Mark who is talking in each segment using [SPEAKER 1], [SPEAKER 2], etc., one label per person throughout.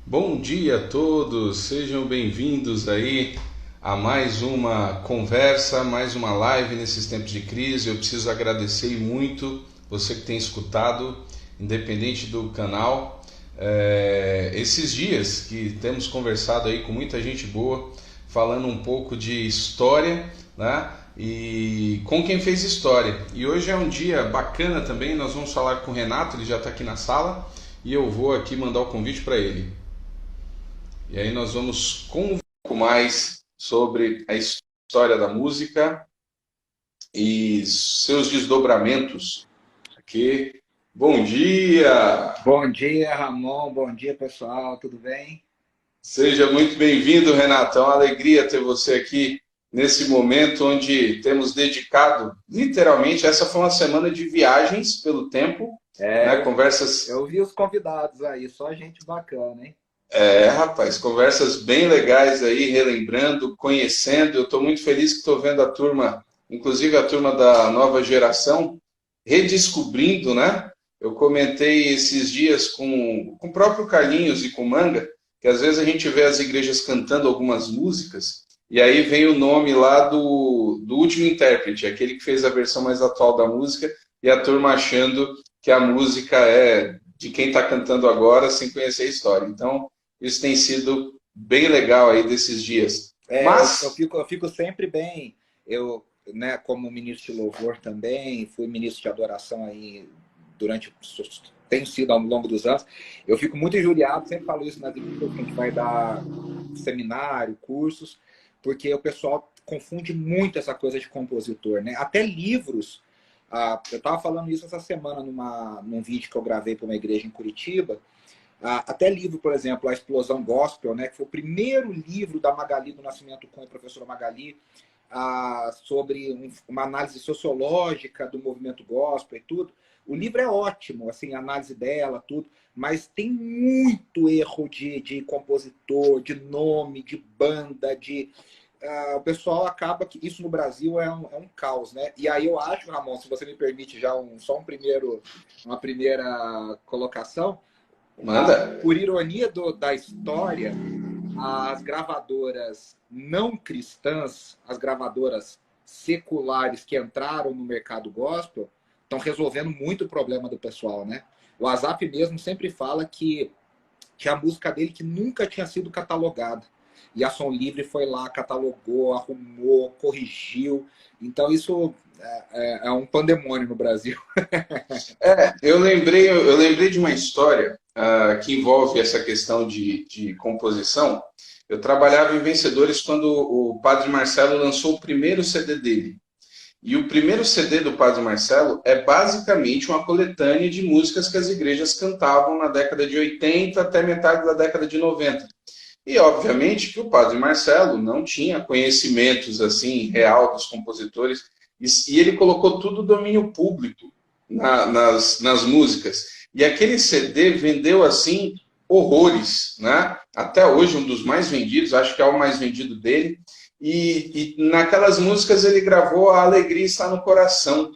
[SPEAKER 1] Bom dia a todos, sejam bem-vindos aí a mais uma conversa, mais uma live nesses tempos de crise. Eu preciso agradecer muito você que tem escutado, independente do canal, esses dias que temos conversado aí com muita gente boa, falando um pouco de história, né? E com quem fez história. E hoje é um dia bacana também, nós vamos falar com o Renato, ele já está aqui na sala, e eu vou aqui mandar o convite para ele. E aí nós vamos com um pouco mais sobre a história da música e seus desdobramentos. Aqui. Bom dia!
[SPEAKER 2] Bom dia, Ramon. Bom dia, pessoal. Tudo bem?
[SPEAKER 1] Seja muito bem-vindo, Renato. É uma alegria ter você aqui nesse momento onde temos dedicado, literalmente, essa foi uma semana de viagens pelo tempo, né?
[SPEAKER 2] É,
[SPEAKER 1] Conversas,
[SPEAKER 2] eu vi os convidados aí, só gente bacana, hein?
[SPEAKER 1] rapaz, conversas bem legais aí, relembrando, conhecendo. Eu estou muito feliz que estou vendo a turma, inclusive a turma da nova geração, redescobrindo, né? Eu comentei esses dias com o próprio Carlinhos e com o Manga, que às vezes a gente vê as igrejas cantando algumas músicas, e aí vem o nome lá do último intérprete, aquele que fez a versão mais atual da música, e a turma achando que a música é de quem está cantando agora, sem conhecer a história. Então, isso tem sido bem legal aí desses dias.
[SPEAKER 2] Eu
[SPEAKER 1] Mas,
[SPEAKER 2] fico, eu fico sempre bem. Eu, né, como ministro de louvor também, fui ministro de adoração aí durante, tenho sido ao longo dos anos. Eu fico muito injuriado, sempre falo isso nas igrejas que a gente vai dar seminário, cursos, porque o pessoal confunde muito essa coisa de compositor, né? Até livros. Eu estava falando isso essa semana num vídeo que eu gravei para uma igreja em Curitiba. Até livro, por exemplo, A Explosão Gospel, né, que foi o primeiro livro da Magali do Nascimento com a professora Magali, sobre uma análise sociológica do movimento gospel e tudo. O livro é ótimo, assim, a análise dela, tudo, mas tem muito erro de compositor, de nome, de banda, o pessoal acaba que isso no Brasil é um caos, né? E aí eu acho, Ramon, se você me permite já uma primeira colocação,
[SPEAKER 1] manda.
[SPEAKER 2] por ironia da história, as gravadoras não cristãs, as gravadoras seculares que entraram no mercado gospel, estão resolvendo muito o problema do pessoal, né? O ASAP mesmo sempre fala que tinha a música dele que nunca tinha sido catalogada. E a Som Livre foi lá, catalogou, arrumou, corrigiu. Então isso é um pandemônio no Brasil.
[SPEAKER 1] Eu lembrei de uma história que envolve essa questão de composição. Eu trabalhava em Vencedores quando o Padre Marcelo lançou o primeiro CD dele. E o primeiro CD do Padre Marcelo é basicamente uma coletânea de músicas que as igrejas cantavam na década de 80 até metade da década de 90. E, obviamente, que o Padre Marcelo não tinha conhecimentos assim real dos compositores, e ele colocou tudo domínio público nas músicas. E aquele CD vendeu assim horrores, né? Até hoje um dos mais vendidos, acho que é o mais vendido dele. E naquelas músicas ele gravou A Alegria Está no Coração.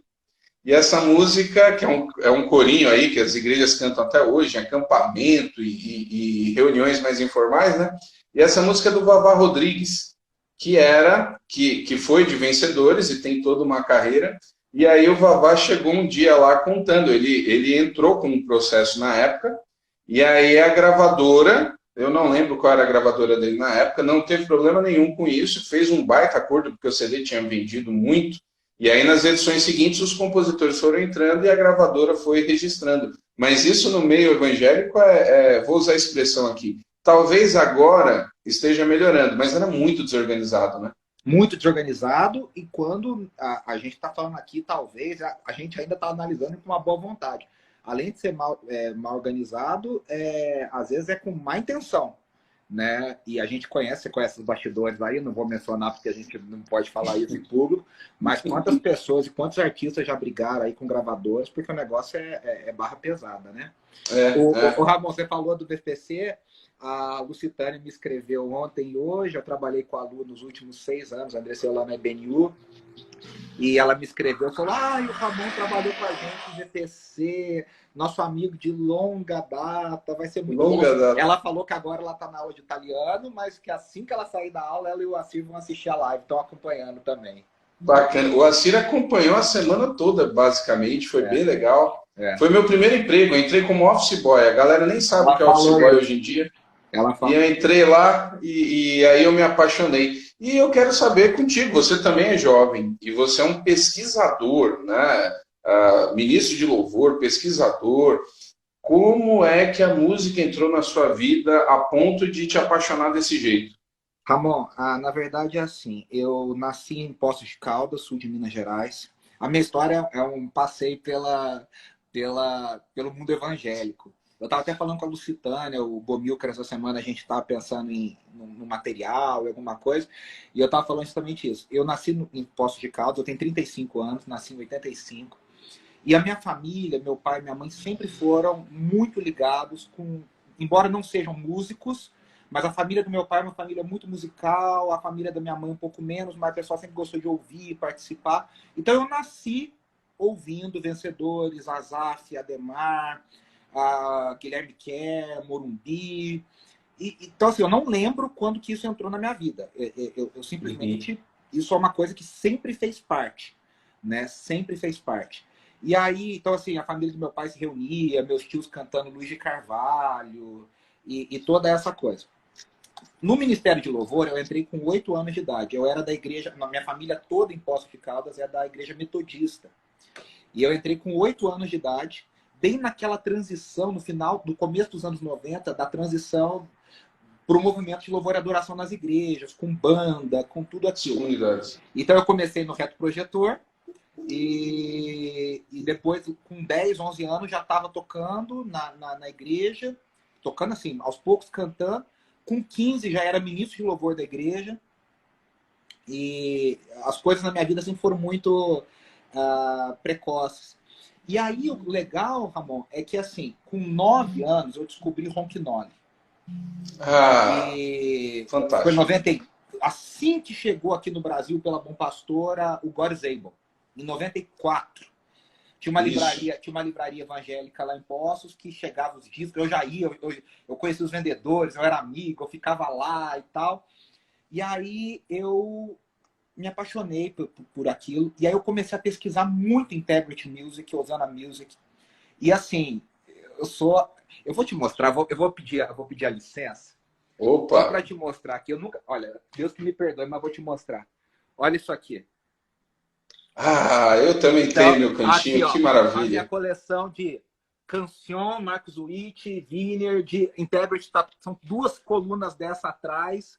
[SPEAKER 1] E essa música, que é um corinho aí que as igrejas cantam até hoje, em acampamento e reuniões mais informais, né? E essa música é do Vavá Rodrigues, que foi de Vencedores e tem toda uma carreira. E aí o Vavá chegou um dia lá contando, ele entrou com um processo na época, e aí a gravadora, eu não lembro qual era a gravadora dele na época, não teve problema nenhum com isso, fez um baita acordo, porque o CD tinha vendido muito, e aí nas edições seguintes os compositores foram entrando e a gravadora foi registrando. Mas isso no meio evangélico vou usar a expressão aqui, talvez agora esteja melhorando, mas era muito desorganizado, né?
[SPEAKER 2] Muito desorganizado, e quando a gente está falando aqui, talvez, a gente ainda está analisando com uma boa vontade. Além de ser mal organizado, às vezes é com má intenção, né? E a gente conhece os bastidores aí, não vou mencionar porque a gente não pode falar isso em público, mas quantas pessoas e quantos artistas já brigaram aí com gravadoras, porque o negócio é barra pesada, né? O
[SPEAKER 1] É.
[SPEAKER 2] Ramon, você falou do BPC, a Lucitânia me escreveu ontem e hoje, eu trabalhei com a Lu nos últimos 6 anos, a Andressa Yolanda é BNU, E ela me escreveu, falou, o Ramon trabalhou com a gente no VTC, nosso amigo de longa data, vai ser muito bom.
[SPEAKER 1] Longa data.
[SPEAKER 2] Ela falou que agora ela está na aula de italiano, mas que assim que ela sair da aula, ela e o Assir vão assistir a live, estão acompanhando também.
[SPEAKER 1] Bacana. O Assir acompanhou a semana toda, basicamente, foi bem legal. Foi meu primeiro emprego, eu entrei como office boy. A galera nem sabe o que é office boy hoje em dia. E eu entrei lá e aí eu me apaixonei. E eu quero saber contigo, você também é jovem e você é um pesquisador, né? Ministro de louvor, pesquisador. Como é que a música entrou na sua vida a ponto de te apaixonar desse jeito?
[SPEAKER 2] Ramon, na verdade é assim, eu nasci em Poços de Caldas, sul de Minas Gerais. A minha história é um passeio pelo mundo evangélico. Eu estava até falando com a Lucitânia, o Bomilcar, essa semana a gente estava pensando no material, em alguma coisa, e eu estava falando justamente isso. Eu nasci em Poços de Caldas, eu tenho 35 anos, nasci em 85, e a minha família, meu pai e minha mãe sempre foram muito ligados com, embora não sejam músicos, mas a família do meu pai é uma família muito musical, a família da minha mãe um pouco menos, mas o pessoal sempre gostou de ouvir, participar. Então eu nasci ouvindo Vencedores, Azaf, Ademar, Guilherme Kerr, Morumbi. Então, assim, eu não lembro quando que isso entrou na minha vida. Eu simplesmente... Isso é uma coisa que sempre fez parte, né? Sempre fez parte. E aí, então, assim, a família do meu pai se reunia, meus tios cantando Luiz de Carvalho e toda essa coisa. No Ministério de Louvor, eu entrei com 8 anos de idade. Eu era da igreja... A minha família toda em Poços de Caldas é da igreja metodista. E eu entrei com 8 anos de idade, bem naquela transição, no começo dos anos 90, da transição para o movimento de louvor e adoração nas igrejas, com banda, com tudo aquilo. Então eu comecei no Reto Projetor e depois, com 10, 11 anos, já estava tocando na igreja, tocando assim, aos poucos, cantando. Com 15 já era ministro de louvor da igreja. E as coisas na minha vida assim, foram muito precoces. E aí o legal, Ramon, é que assim, com 9 anos eu descobri Ronquinol.
[SPEAKER 1] Fantástico.
[SPEAKER 2] Foi 90, assim que chegou aqui no Brasil pela Bom Pastora, o God is Able, em 94. Tinha uma livraria evangélica lá em Poços que chegava os discos, eu já ia, eu conhecia os vendedores, eu era amigo, eu ficava lá e tal. E aí eu me apaixonei por aquilo. E aí eu comecei a pesquisar muito Integrity Music, Osana Music. E assim, eu vou te mostrar, eu vou pedir a licença.
[SPEAKER 1] Opa!
[SPEAKER 2] Só para te mostrar aqui. Eu nunca. Olha, Deus que me perdoe, mas vou te mostrar. Olha isso aqui.
[SPEAKER 1] Eu também tenho meu cantinho,
[SPEAKER 2] aqui,
[SPEAKER 1] que maravilha.
[SPEAKER 2] A minha coleção de Canção, Marcos Witt, Wiener, de Integrity, são 2 colunas dessa atrás.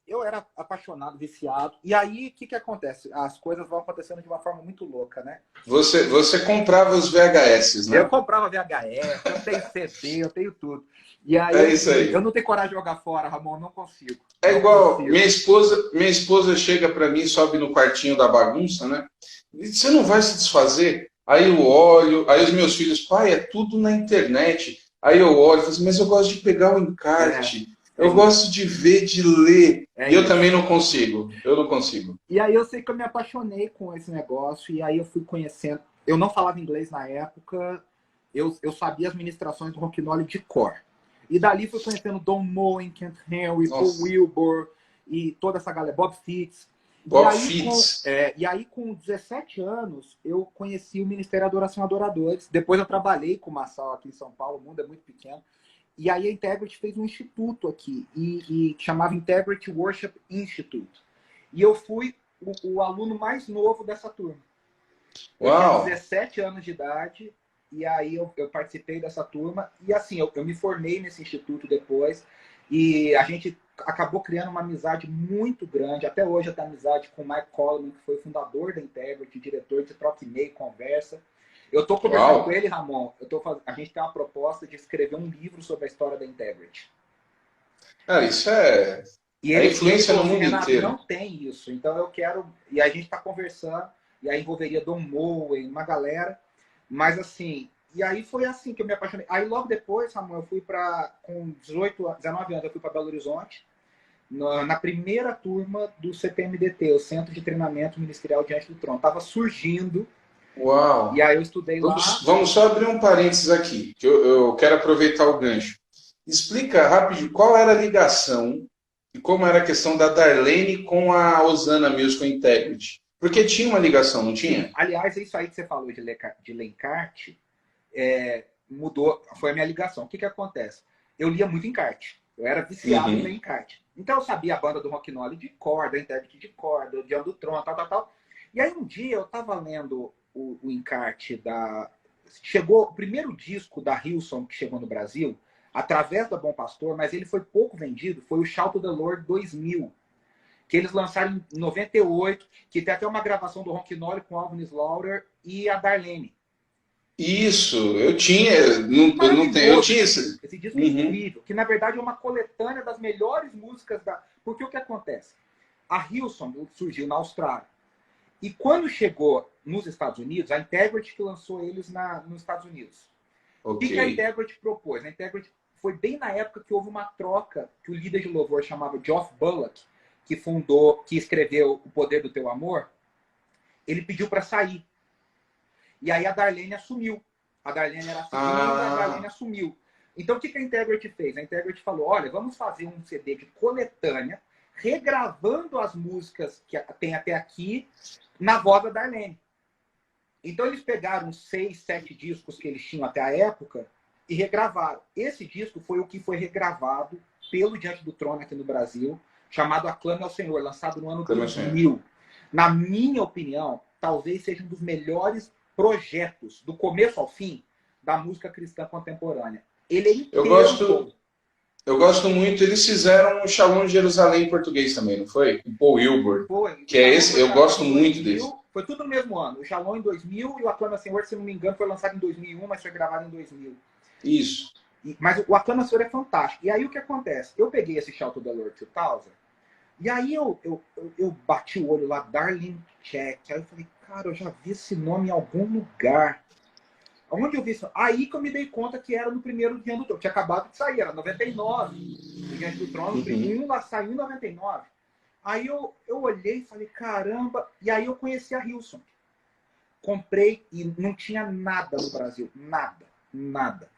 [SPEAKER 2] Eu era apaixonado, viciado. E aí, o que acontece? As coisas vão acontecendo de uma forma muito louca, né?
[SPEAKER 1] Você comprava os VHS, né?
[SPEAKER 2] Eu comprava VHS, eu tenho CD, eu tenho tudo. E aí,
[SPEAKER 1] é isso aí.
[SPEAKER 2] Eu não tenho coragem de jogar fora, Ramon, não consigo.
[SPEAKER 1] É igual, minha esposa chega para mim, sobe no quartinho da bagunça, né? E diz, você não vai se desfazer? Aí eu olho, aí os meus filhos, pai, é tudo na internet. Aí eu olho e falo assim, mas eu gosto de pegar o encarte. Eu gosto de ver, de ler. E eu também não consigo. Eu não consigo.
[SPEAKER 2] E aí eu sei que eu me apaixonei com esse negócio. E aí eu fui conhecendo. Eu não falava inglês na época. Eu sabia as ministrações do Ronquinol de cor. E dali fui conhecendo Don Moen, Kent Henry, Paul Wilbur e toda essa galera. Bob Fitts. E aí, com 17 anos, eu conheci o Ministério Adoração Adoradores. Depois eu trabalhei com uma sala aqui em São Paulo. O mundo é muito pequeno. E aí a Integrity fez um instituto aqui, e chamava Integrity Worship Institute. E eu fui o aluno mais novo dessa turma. Eu tinha 17 anos de idade, e aí eu participei dessa turma. E assim, eu me formei nesse instituto depois, e a gente acabou criando uma amizade muito grande. Até hoje eu tenho amizade com o Mike Coleman, que foi o fundador da Integrity, diretor de troca e-mail, conversa. Eu estou conversando com ele, Ramon. A gente tem uma proposta de escrever um livro sobre a história da Integrity.
[SPEAKER 1] Isso é a influência no mundo inteiro.
[SPEAKER 2] Não tem isso. Então eu quero... E a gente está conversando, e aí envolveria Don Moen, uma galera. Mas assim... E aí foi assim que eu me apaixonei. Aí logo depois, Ramon, eu fui com 19 anos, eu fui para Belo Horizonte. na primeira turma do CTMDT, o Centro de Treinamento Ministerial Diante do Trono. Estava surgindo.
[SPEAKER 1] Uau!
[SPEAKER 2] E aí eu estudei lá.
[SPEAKER 1] Vamos só abrir um parênteses aqui, que eu quero aproveitar o gancho. Explica rápido qual era a ligação e como era a questão da Darlene com a Osana Musical Integrity. Porque tinha uma ligação, não tinha?
[SPEAKER 2] Sim. Aliás, é isso aí que você falou de Lencarte, mudou, foi a minha ligação. O que acontece? Eu lia muito encarte. Eu era viciado em ler encarte. Então eu sabia a banda do Rocknoli de corda, a Integrity de corda, o Diante do Trono, tal. E aí um dia eu estava lendo o encarte da... Chegou o primeiro disco da Hillsong que chegou no Brasil, através da Bom Pastor, mas ele foi pouco vendido, foi o Shout to the Lord 2000, que eles lançaram em 98, que tem até uma gravação do Rocknoli com Alvin Slaughter e a Darlene.
[SPEAKER 1] Isso, eu tinha, eu tinha esse.
[SPEAKER 2] Esse disco é incrível, que na verdade é uma coletânea das melhores músicas da... Porque o que acontece? A Hillsong surgiu na Austrália. E quando chegou nos Estados Unidos, a Integrity que lançou eles nos Estados Unidos. Okay. O que a Integrity propôs? A Integrity foi bem na época que houve uma troca que o líder de louvor chamava Geoff Bullock, que escreveu O Poder do Teu Amor, ele pediu para sair. E aí a Darlene assumiu. A Darlene era a segunda, a Darlene assumiu. Então o que a Integrity fez? A Integrity falou, olha, vamos fazer um CD de coletânea, regravando as músicas que tem até aqui, na voz da Darlene. Então eles pegaram 6, 7 discos que eles tinham até a época e regravaram. Esse disco foi o que foi regravado pelo Diante do Trono aqui no Brasil, chamado Aclame ao Senhor, lançado no ano 2000. Na minha opinião, talvez seja um dos melhores projetos, do começo ao fim, da música cristã contemporânea. Ele é incrível.
[SPEAKER 1] Eu gosto muito. Eles fizeram o Shalom de Jerusalém em português também, não foi? O Paul Wilbur.
[SPEAKER 2] Foi.
[SPEAKER 1] Que é esse, eu gosto muito desse.
[SPEAKER 2] Foi tudo no mesmo ano. O Shalom em 2000 e o Aclame ao Senhor, se não me engano, foi lançado em 2001, mas foi gravado em 2000.
[SPEAKER 1] Isso.
[SPEAKER 2] Mas o Aclame ao Senhor é fantástico. E aí o que acontece? Eu peguei esse Shout to the Lord 2000, e aí eu bati o olho lá, Darlene Check. Aí eu falei, cara, eu já vi esse nome em algum lugar. Onde eu vi isso? Aí que eu me dei conta que era no primeiro Diante do Trono. Tinha acabado de sair, era 99. O Diante do Trono, o primeiro lá saiu em 99. Aí eu olhei e falei, caramba. E aí eu conheci a Hillsong. Comprei e não tinha nada no Brasil. Nada.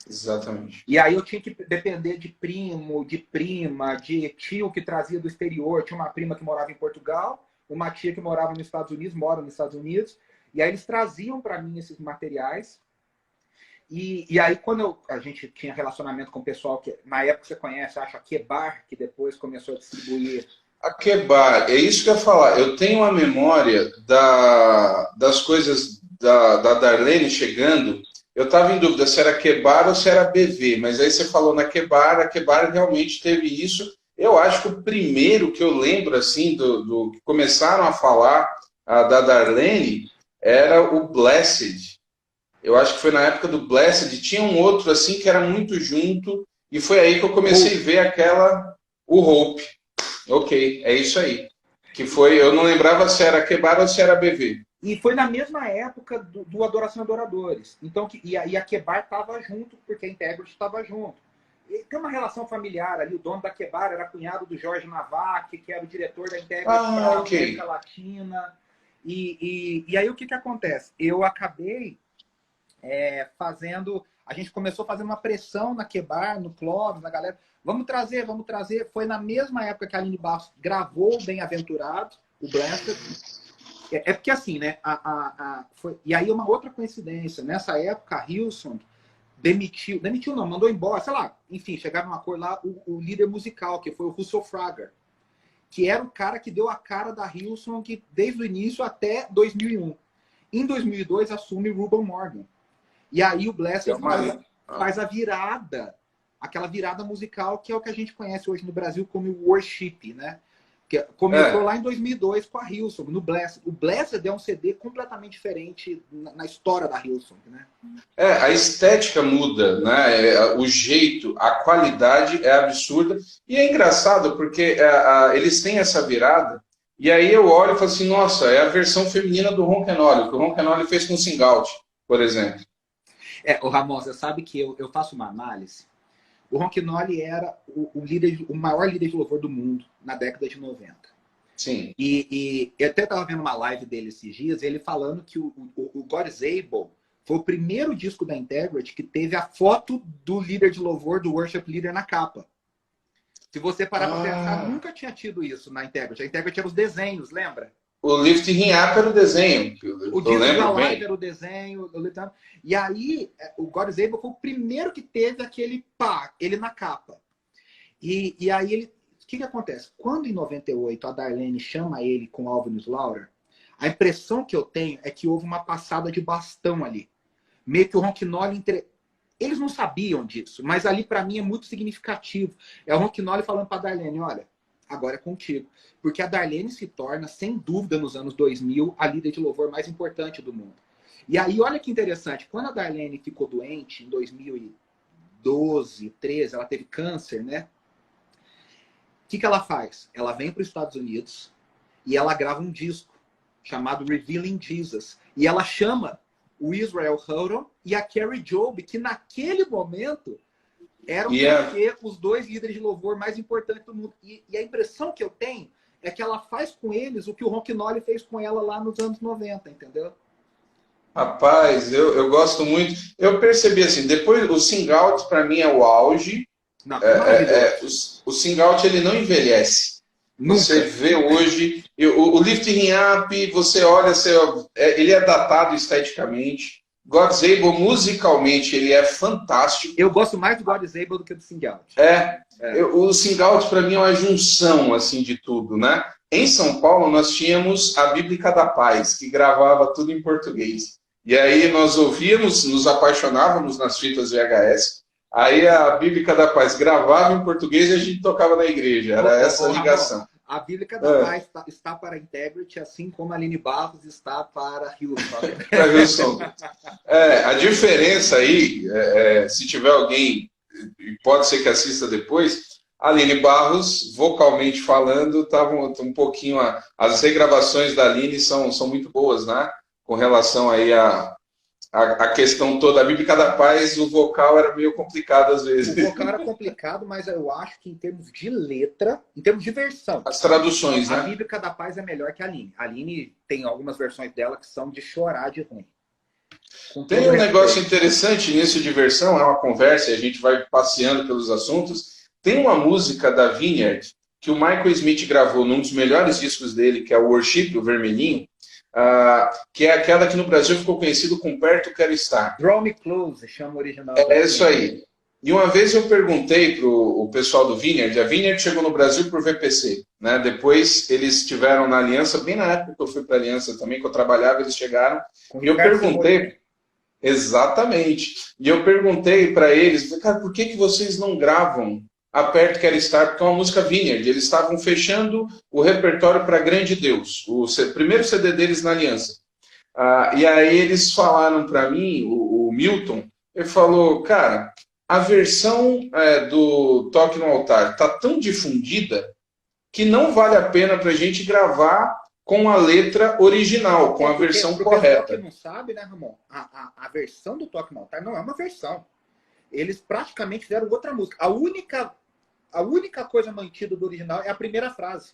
[SPEAKER 1] Exatamente.
[SPEAKER 2] E aí eu tinha que depender de primo, de prima, de tio que trazia do exterior. Tinha uma prima que morava em Portugal, uma tia que morava nos Estados Unidos, mora nos Estados Unidos. E aí eles traziam para mim esses materiais. E aí, quando a gente tinha relacionamento com o pessoal que, na época, você conhece, acha, a Kebar, que depois começou a distribuir.
[SPEAKER 1] A Kebar, é isso que eu ia falar. Eu tenho a memória das coisas da Darlene chegando. Eu estava em dúvida se era Kebar ou se era BV, mas aí você falou na Kebar, a Kebar realmente teve isso. Eu acho que o primeiro que eu lembro, assim, do que começaram a falar da Darlene, era o Blessed. Eu acho que foi na época do Blessed, tinha um outro assim que era muito junto, e foi aí que eu comecei a ver o Hope. Ok, é isso aí. Que foi, eu não lembrava se era Kebar ou se era BV.
[SPEAKER 2] E foi na mesma época do Adoração Adoradores. Então, e a Kebar estava junto, porque a Integrity estava junto. E tem uma relação familiar ali, o dono da Kebar era cunhado do Jorge Navac, que era o diretor da Integrity para a América Latina. E aí o que acontece? Eu acabei a gente começou fazendo uma pressão na Kebar, no Clóvis, na galera. Vamos trazer. Foi na mesma época que a Aline Bastos gravou o Bem-Aventurado, o Blessed. É porque assim, né? E aí uma outra coincidência. Nessa época, a Hillsong demitiu não, mandou embora, sei lá. Enfim, chegaram a um acordo lá, o líder musical, que foi o Russell Frager, que era o cara que deu a cara da Hillsong desde o início até 2001. Em 2002, assume Ruben Morgan. E aí o Blessed faz a virada, aquela virada musical que é o que a gente conhece hoje no Brasil como worship, né? Que começou lá em 2002 com a Hillsong, no Blessed. O Blessed é um CD completamente diferente na história da Hillsong, né?
[SPEAKER 1] A estética muda, né? O jeito, a qualidade é absurda. E é engraçado porque eles têm essa virada, e aí eu olho e falo assim, nossa, é a versão feminina do Ronquenoli, que o Ronquenoli fez com o Singout, por exemplo.
[SPEAKER 2] O Ramon, você sabe que eu faço uma análise. O Ronquinoli era o maior líder de louvor do mundo na década de 90.
[SPEAKER 1] Sim.
[SPEAKER 2] E eu até estava vendo uma live dele esses dias, ele falando que o God is Able foi o primeiro disco da Integrity que teve a foto do líder de louvor, do worship leader, na capa. Se você parar para pensar, nunca tinha tido isso na Integrity. A Integrity era os desenhos, lembra?
[SPEAKER 1] O Lift Him Up era o desenho.
[SPEAKER 2] O disco da live era o desenho. E aí, o God is Able foi o primeiro que teve aquele ele na capa. E aí, o que acontece? Quando em 98 a Darlene chama ele com Alvin Slaughter, a impressão que eu tenho é que houve uma passada de bastão ali. Meio que o Ronquinoli... Eles não sabiam disso, mas ali para mim é muito significativo. É o Ronquinoli falando para a Darlene, olha, agora é contigo. Porque a Darlene se torna, sem dúvida, nos anos 2000, a líder de louvor mais importante do mundo. E aí, olha que interessante, quando a Darlene ficou doente, em 2012, 13, ela teve câncer, né? O que ela faz? Ela vem para os Estados Unidos e ela grava um disco chamado Revealing Jesus. E ela chama o Israel Houghton e a Carrie Job, que naquele momento eram os dois líderes de louvor mais importantes do mundo. E a impressão que eu tenho é que ela faz com eles o que o Ronquinoli fez com ela lá nos anos 90, entendeu?
[SPEAKER 1] Rapaz, eu gosto muito. Eu percebi assim, depois o Sing Out para mim é o auge.
[SPEAKER 2] Não,
[SPEAKER 1] o Sing Out ele não envelhece.
[SPEAKER 2] Nunca.
[SPEAKER 1] Você vê hoje, o Lift Him Up, você olha, ele é datado esteticamente. God's Able, musicalmente, ele é fantástico.
[SPEAKER 2] Eu gosto mais do God's Able do que do Sing Out.
[SPEAKER 1] O Sing Out, para mim, é uma junção assim, de tudo, né? Em São Paulo, nós tínhamos a Bíblica da Paz, que gravava tudo em português. E aí nós ouvíamos, nos apaixonávamos nas fitas VHS. Aí a Bíblica da Paz gravava em português e a gente tocava na igreja. Era essa a ligação.
[SPEAKER 2] A Bíblica da Paz está para a Integrity, assim como a Aline Barros está para Houston.
[SPEAKER 1] Para Houston. A diferença aí, se tiver alguém, pode ser que assista depois, a Aline Barros, vocalmente falando, estava um pouquinho... As regravações da Aline são muito boas, né? Com relação aí a questão toda, a Bíblica da Paz, o vocal era meio complicado às vezes.
[SPEAKER 2] O vocal era complicado, mas eu acho que em termos de letra, em termos de versão...
[SPEAKER 1] As traduções, né?
[SPEAKER 2] A Bíblica da Paz é melhor que a Aline. A Aline tem algumas versões dela que são de chorar de ruim.
[SPEAKER 1] Tem um negócio interessante nisso de versão, é uma conversa, e a gente vai passeando pelos assuntos. Tem uma música da Vineyard que o Michael Smith gravou num dos melhores discos dele, que é o Worship, o vermelhinho, que é aquela que no Brasil ficou conhecido com Perto Quero Estar.
[SPEAKER 2] Draw Me Close, chama o original.
[SPEAKER 1] É isso aí. E uma vez eu perguntei para o pessoal do Vineyard, a Vineyard chegou no Brasil por VPC, né? Depois eles estiveram na Aliança, bem na época que eu fui para a Aliança também, que eu trabalhava, eles chegaram. E eu perguntei... Exatamente. E eu perguntei para eles, cara, por que vocês não gravam Aperto Quero Estar? Porque é uma música Vineyard. Eles estavam fechando o repertório para Grande Deus, o primeiro CD deles na Aliança. E aí eles falaram para mim, o Milton, ele falou, cara, a versão do Toque no Altar está tão difundida que não vale a pena para a gente gravar com a letra original, com a versão correta.
[SPEAKER 2] Para quem não sabe, né, Ramon? A versão do Toque no Altar não é uma versão. Eles praticamente fizeram outra música. A única coisa mantida do original é a primeira frase.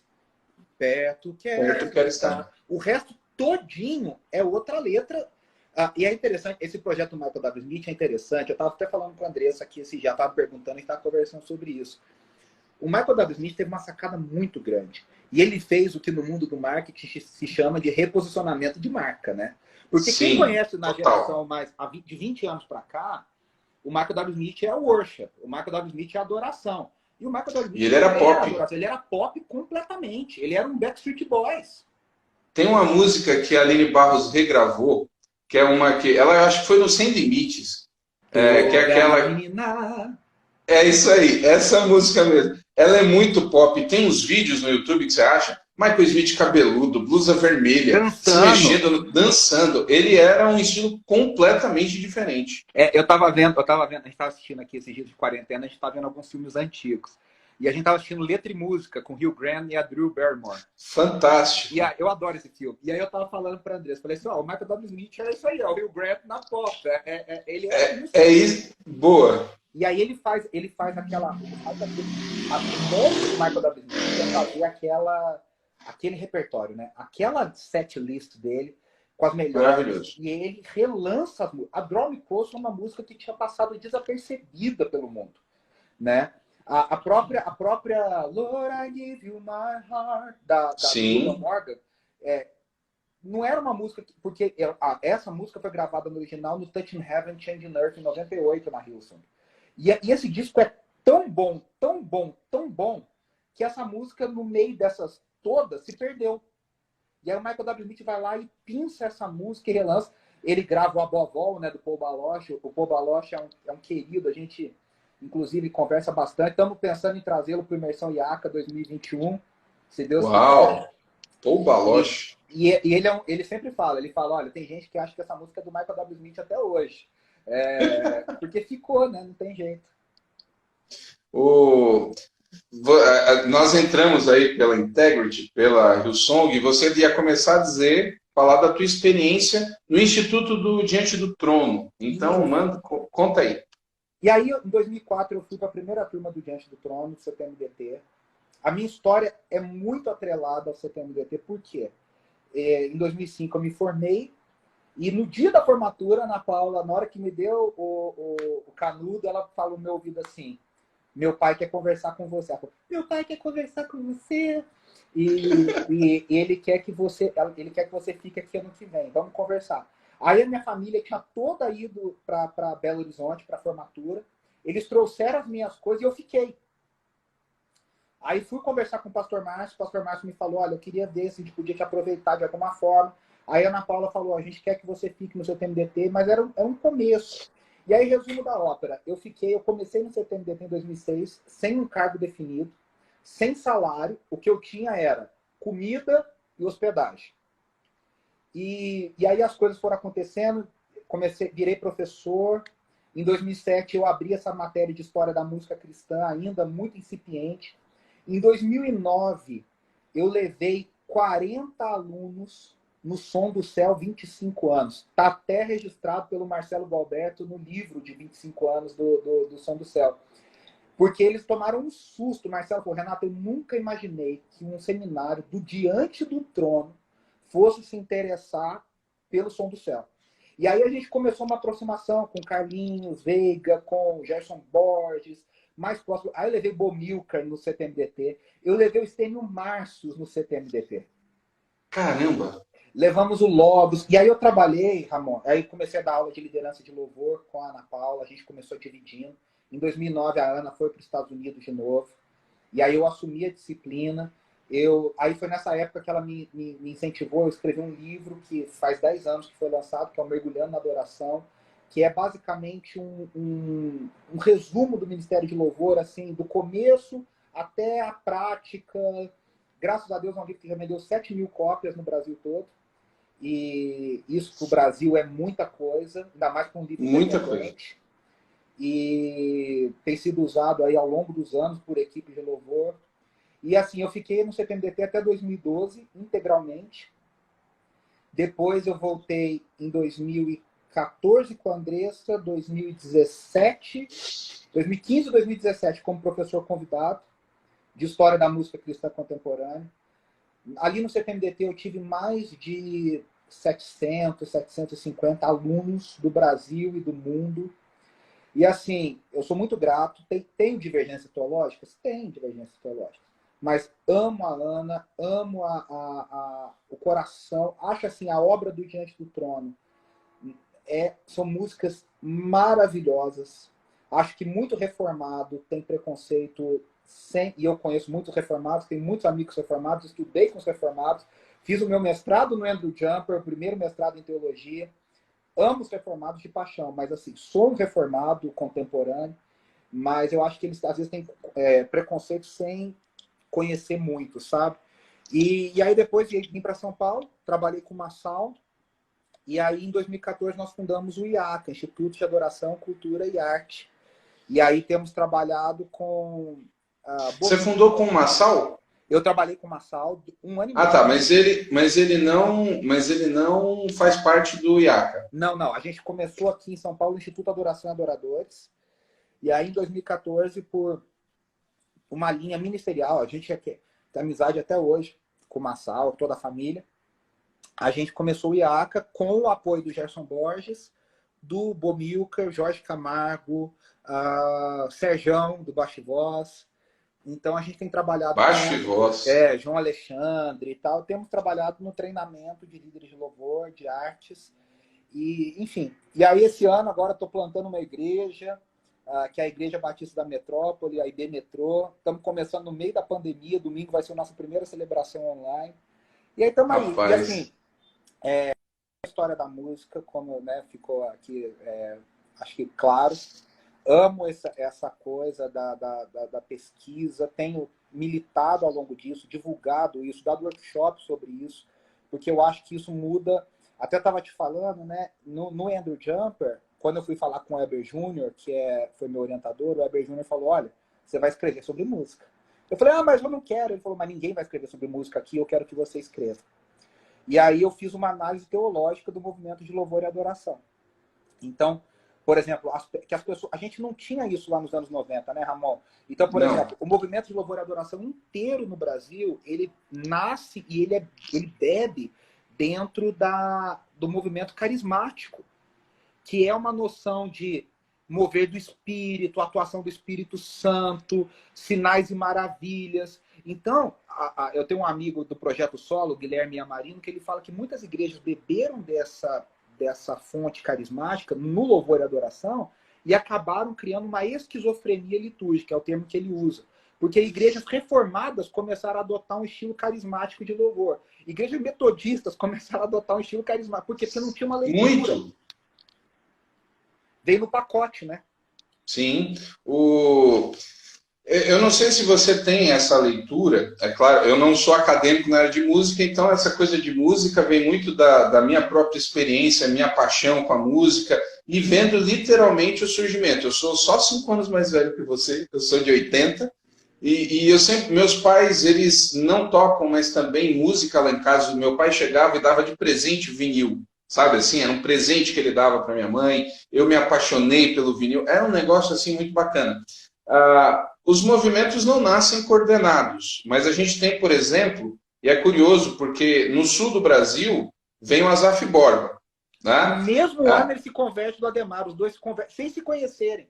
[SPEAKER 2] Perto quero estar. O resto todinho é outra letra. E é interessante, esse projeto do Michael W. Smith é interessante. Eu estava até falando com a Andressa aqui, já estava perguntando e estava conversando sobre isso. O Michael W. Smith teve uma sacada muito grande. E ele fez o que no mundo do marketing se chama de reposicionamento de marca, né? Porque sim, quem conhece na geração mais de 20 anos para cá, o Michael W. Smith é o worship, o Michael W. Smith é a adoração. E o Michael W. Smith
[SPEAKER 1] ele era pop.
[SPEAKER 2] Ele era pop completamente. Ele era um Backstreet Boys.
[SPEAKER 1] Tem uma música que a Aline Barros regravou, que é uma que... Ela acho que foi no Sem Limites. Que é aquela... Menina. É isso aí, essa música mesmo. Ela é muito pop. Tem uns vídeos no YouTube que você acha. Michael Smith cabeludo, blusa vermelha,
[SPEAKER 2] dançando.
[SPEAKER 1] Se mexendo, dançando. Ele era um estilo completamente diferente.
[SPEAKER 2] Eu tava vendo, a gente tava assistindo aqui esses dias de quarentena, a gente tava vendo alguns filmes antigos. E a gente tava assistindo Letra e Música com Hugh Grant e a Drew Barrymore.
[SPEAKER 1] Fantástico.
[SPEAKER 2] E eu adoro esse filme. E aí eu tava falando pra Andressa, falei assim, o Michael W. Smith é isso aí, o Hugh Grant na pop. Ele
[SPEAKER 1] é isso. Boa.
[SPEAKER 2] E aí ele faz aquela... A mérito do Michael W. Smith é fazer aquele repertório, né? Aquela set list dele com as melhores. E ele relança as músicas. A Draw Me Close é uma música que tinha passado desapercebida pelo mundo, né? A própria Lord, I Give You My Heart, da Julia Morgan, não era uma música... Porque essa música foi gravada no original no Touching Heaven, Changing Earth, em 98, na Hillsong. E esse disco é tão bom, tão bom, tão bom, que essa música, no meio dessas todas, se perdeu. E aí o Michael W. Smith vai lá e pinça essa música e relança. Ele grava o Above All, né, do Paul Baloche. O Paul Baloche é um querido, a gente, inclusive, conversa bastante. Estamos pensando em trazê-lo para o Imersão IACA 2021, se Deus quiser.
[SPEAKER 1] Uau! Paul Baloche.
[SPEAKER 2] E ele sempre fala, olha, tem gente que acha que essa música é do Michael W. Smith até hoje. Porque ficou, né? Não tem jeito.
[SPEAKER 1] Nós entramos aí pela Integrity, pela Hillsong, e você ia começar a falar da tua experiência no Instituto do Diante do Trono. Então, conta aí.
[SPEAKER 2] E aí, em 2004, eu fui para a primeira turma do Diante do Trono, do CTMDT. A minha história é muito atrelada ao CTMDT, por quê? Em 2005 eu me formei, e no dia da formatura, Ana Paula, na hora que me deu o canudo, ela falou no meu ouvido assim: meu pai quer conversar com você. Ela falou: meu pai quer conversar com você. E ele quer que você fique aqui ano que vem. Vamos conversar. Aí a minha família tinha toda ido para Belo Horizonte, para a formatura. Eles trouxeram as minhas coisas e eu fiquei. Aí fui conversar com o pastor Márcio me falou: olha, eu queria ver se a gente podia te aproveitar de alguma forma. Aí a Ana Paula falou: a gente quer que você fique no seu TMDT, mas era um começo. E aí, resumo da ópera, eu comecei no CTMDT em 2006, sem um cargo definido, sem salário. O que eu tinha era comida e hospedagem. E aí as coisas foram acontecendo, virei professor. Em 2007 eu abri essa matéria de História da Música Cristã, ainda muito incipiente. Em 2009 eu levei 40 alunos no Som do Céu, 25 anos. Está até registrado pelo Marcelo Galberto no livro de 25 anos do Som do Céu. Porque eles tomaram um susto. O Marcelo falou: Renato, eu nunca imaginei que um seminário do Diante do Trono fosse se interessar pelo Som do Céu. E aí a gente começou uma aproximação com Carlinhos Veiga, com Gerson Borges, mais próximo. Aí eu levei Bomilcar no CTMDT. Eu levei o Estênio Márcios no CTMDT.
[SPEAKER 1] Caramba!
[SPEAKER 2] Levamos o Lobos. E aí eu trabalhei, Ramon. Aí comecei a dar aula de liderança de louvor com a Ana Paula. A gente começou dividindo. Em 2009, a Ana foi para os Estados Unidos de novo. E aí eu assumi a disciplina. Aí foi nessa época que ela me incentivou. Eu escrevi um livro que faz 10 anos que foi lançado, que é o Mergulhando na Adoração, que é basicamente um resumo do Ministério de Louvor, assim, do começo até a prática. Graças a Deus, é um livro que já vendeu 7 mil cópias no Brasil todo. E isso para o Brasil é muita coisa, ainda mais para um livro independente. E tem sido usado aí ao longo dos anos por equipes de louvor. E assim, eu fiquei no CTMDT até 2012, integralmente. Depois eu voltei em 2014 com a Andressa, 2015 e 2017 como professor convidado de História da Música Cristã Contemporânea. Ali no CTMDT eu tive mais de 700, 750 alunos do Brasil e do mundo. E assim, eu sou muito grato. Tenho divergências teológicas? Tem divergências teológicas. Mas amo a Ana, amo o coração. Acho assim, a obra do Diante do Trono. São músicas maravilhosas. Acho que muito reformado tem preconceito. E eu conheço muitos reformados, tenho muitos amigos reformados, estudei com os reformados, fiz o meu mestrado no Andrew Jumper, o primeiro mestrado em teologia. Amo os reformados de paixão, mas assim, sou um reformado contemporâneo, mas eu acho que eles às vezes têm preconceito sem conhecer muito, sabe? E aí depois vim para São Paulo, trabalhei com o Massal, e aí em 2014 nós fundamos o IACA, Instituto de Adoração, Cultura e Arte. E aí temos trabalhado com...
[SPEAKER 1] Você fundou com o Massal?
[SPEAKER 2] Eu trabalhei com o Massal 1 ano e meio.
[SPEAKER 1] Ah, tá, mas ele não faz parte do IACA.
[SPEAKER 2] Não. A gente começou aqui em São Paulo, Instituto Adoração e Adoradores. E aí, em 2014, por uma linha ministerial, a gente tem amizade até hoje com o Massal, toda a família, a gente começou o IACA com o apoio do Gerson Borges, do Bomilcar, Jorge Camargo, Serjão, do Baixo e Voz. Então, a gente tem trabalhado
[SPEAKER 1] Baixo e Voz.
[SPEAKER 2] João Alexandre e tal. Temos trabalhado no treinamento de líderes de louvor, de artes. E, enfim. E aí, esse ano, agora, estou plantando uma igreja, que é a Igreja Batista da Metrópole, a IB Metrô. Estamos começando no meio da pandemia. Domingo vai ser a nossa primeira celebração online. E aí, estamos aí. E, assim, a história da música, como, né, ficou aqui, acho que claro. Amo essa coisa da pesquisa, tenho militado ao longo disso, divulgado isso, dado workshop sobre isso, porque eu acho que isso muda. Até estava te falando, né, no Andrew Jumper, quando eu fui falar com o Weber Júnior, que foi meu orientador, o Weber Júnior falou, olha, você vai escrever sobre música. Eu falei, mas eu não quero. Ele falou, mas ninguém vai escrever sobre música aqui, eu quero que você escreva. E aí eu fiz uma análise teológica do movimento de louvor e adoração. Então, por exemplo, que as pessoas, a gente não tinha isso lá nos anos 90, né, Ramon? Então, por exemplo, o movimento de louvor e adoração inteiro no Brasil, ele nasce e ele bebe dentro do movimento carismático, que é uma noção de mover do Espírito, atuação do Espírito Santo, sinais e maravilhas. Então, eu tenho um amigo do Projeto Solo, Guilherme Amarino, que ele fala que muitas igrejas beberam dessa fonte carismática no louvor e adoração e acabaram criando uma esquizofrenia litúrgica, é o termo que ele usa. Porque igrejas reformadas começaram a adotar um estilo carismático de louvor. Igrejas metodistas começaram a adotar um estilo carismático, porque você não tinha uma leitura.
[SPEAKER 1] Muito.
[SPEAKER 2] Veio no pacote, né?
[SPEAKER 1] Sim. Eu não sei se você tem essa leitura, é claro, eu não sou acadêmico na área de música, então essa coisa de música vem muito da minha própria experiência, minha paixão com a música, e vendo literalmente o surgimento. Eu sou só 5 anos mais velho que você, eu sou de 80, e eu sempre, meus pais, eles não tocam, mas também música lá em casa. Meu pai chegava e dava de presente vinil, sabe assim? Era um presente que ele dava para minha mãe, eu me apaixonei pelo vinil, era um negócio assim muito bacana. Os movimentos não nascem coordenados, mas a gente tem, por exemplo, e é curioso porque no sul do Brasil vem o Asaf Borba. Né?
[SPEAKER 2] No mesmo ano ele se converte do Ademar, os dois se convertem sem se conhecerem.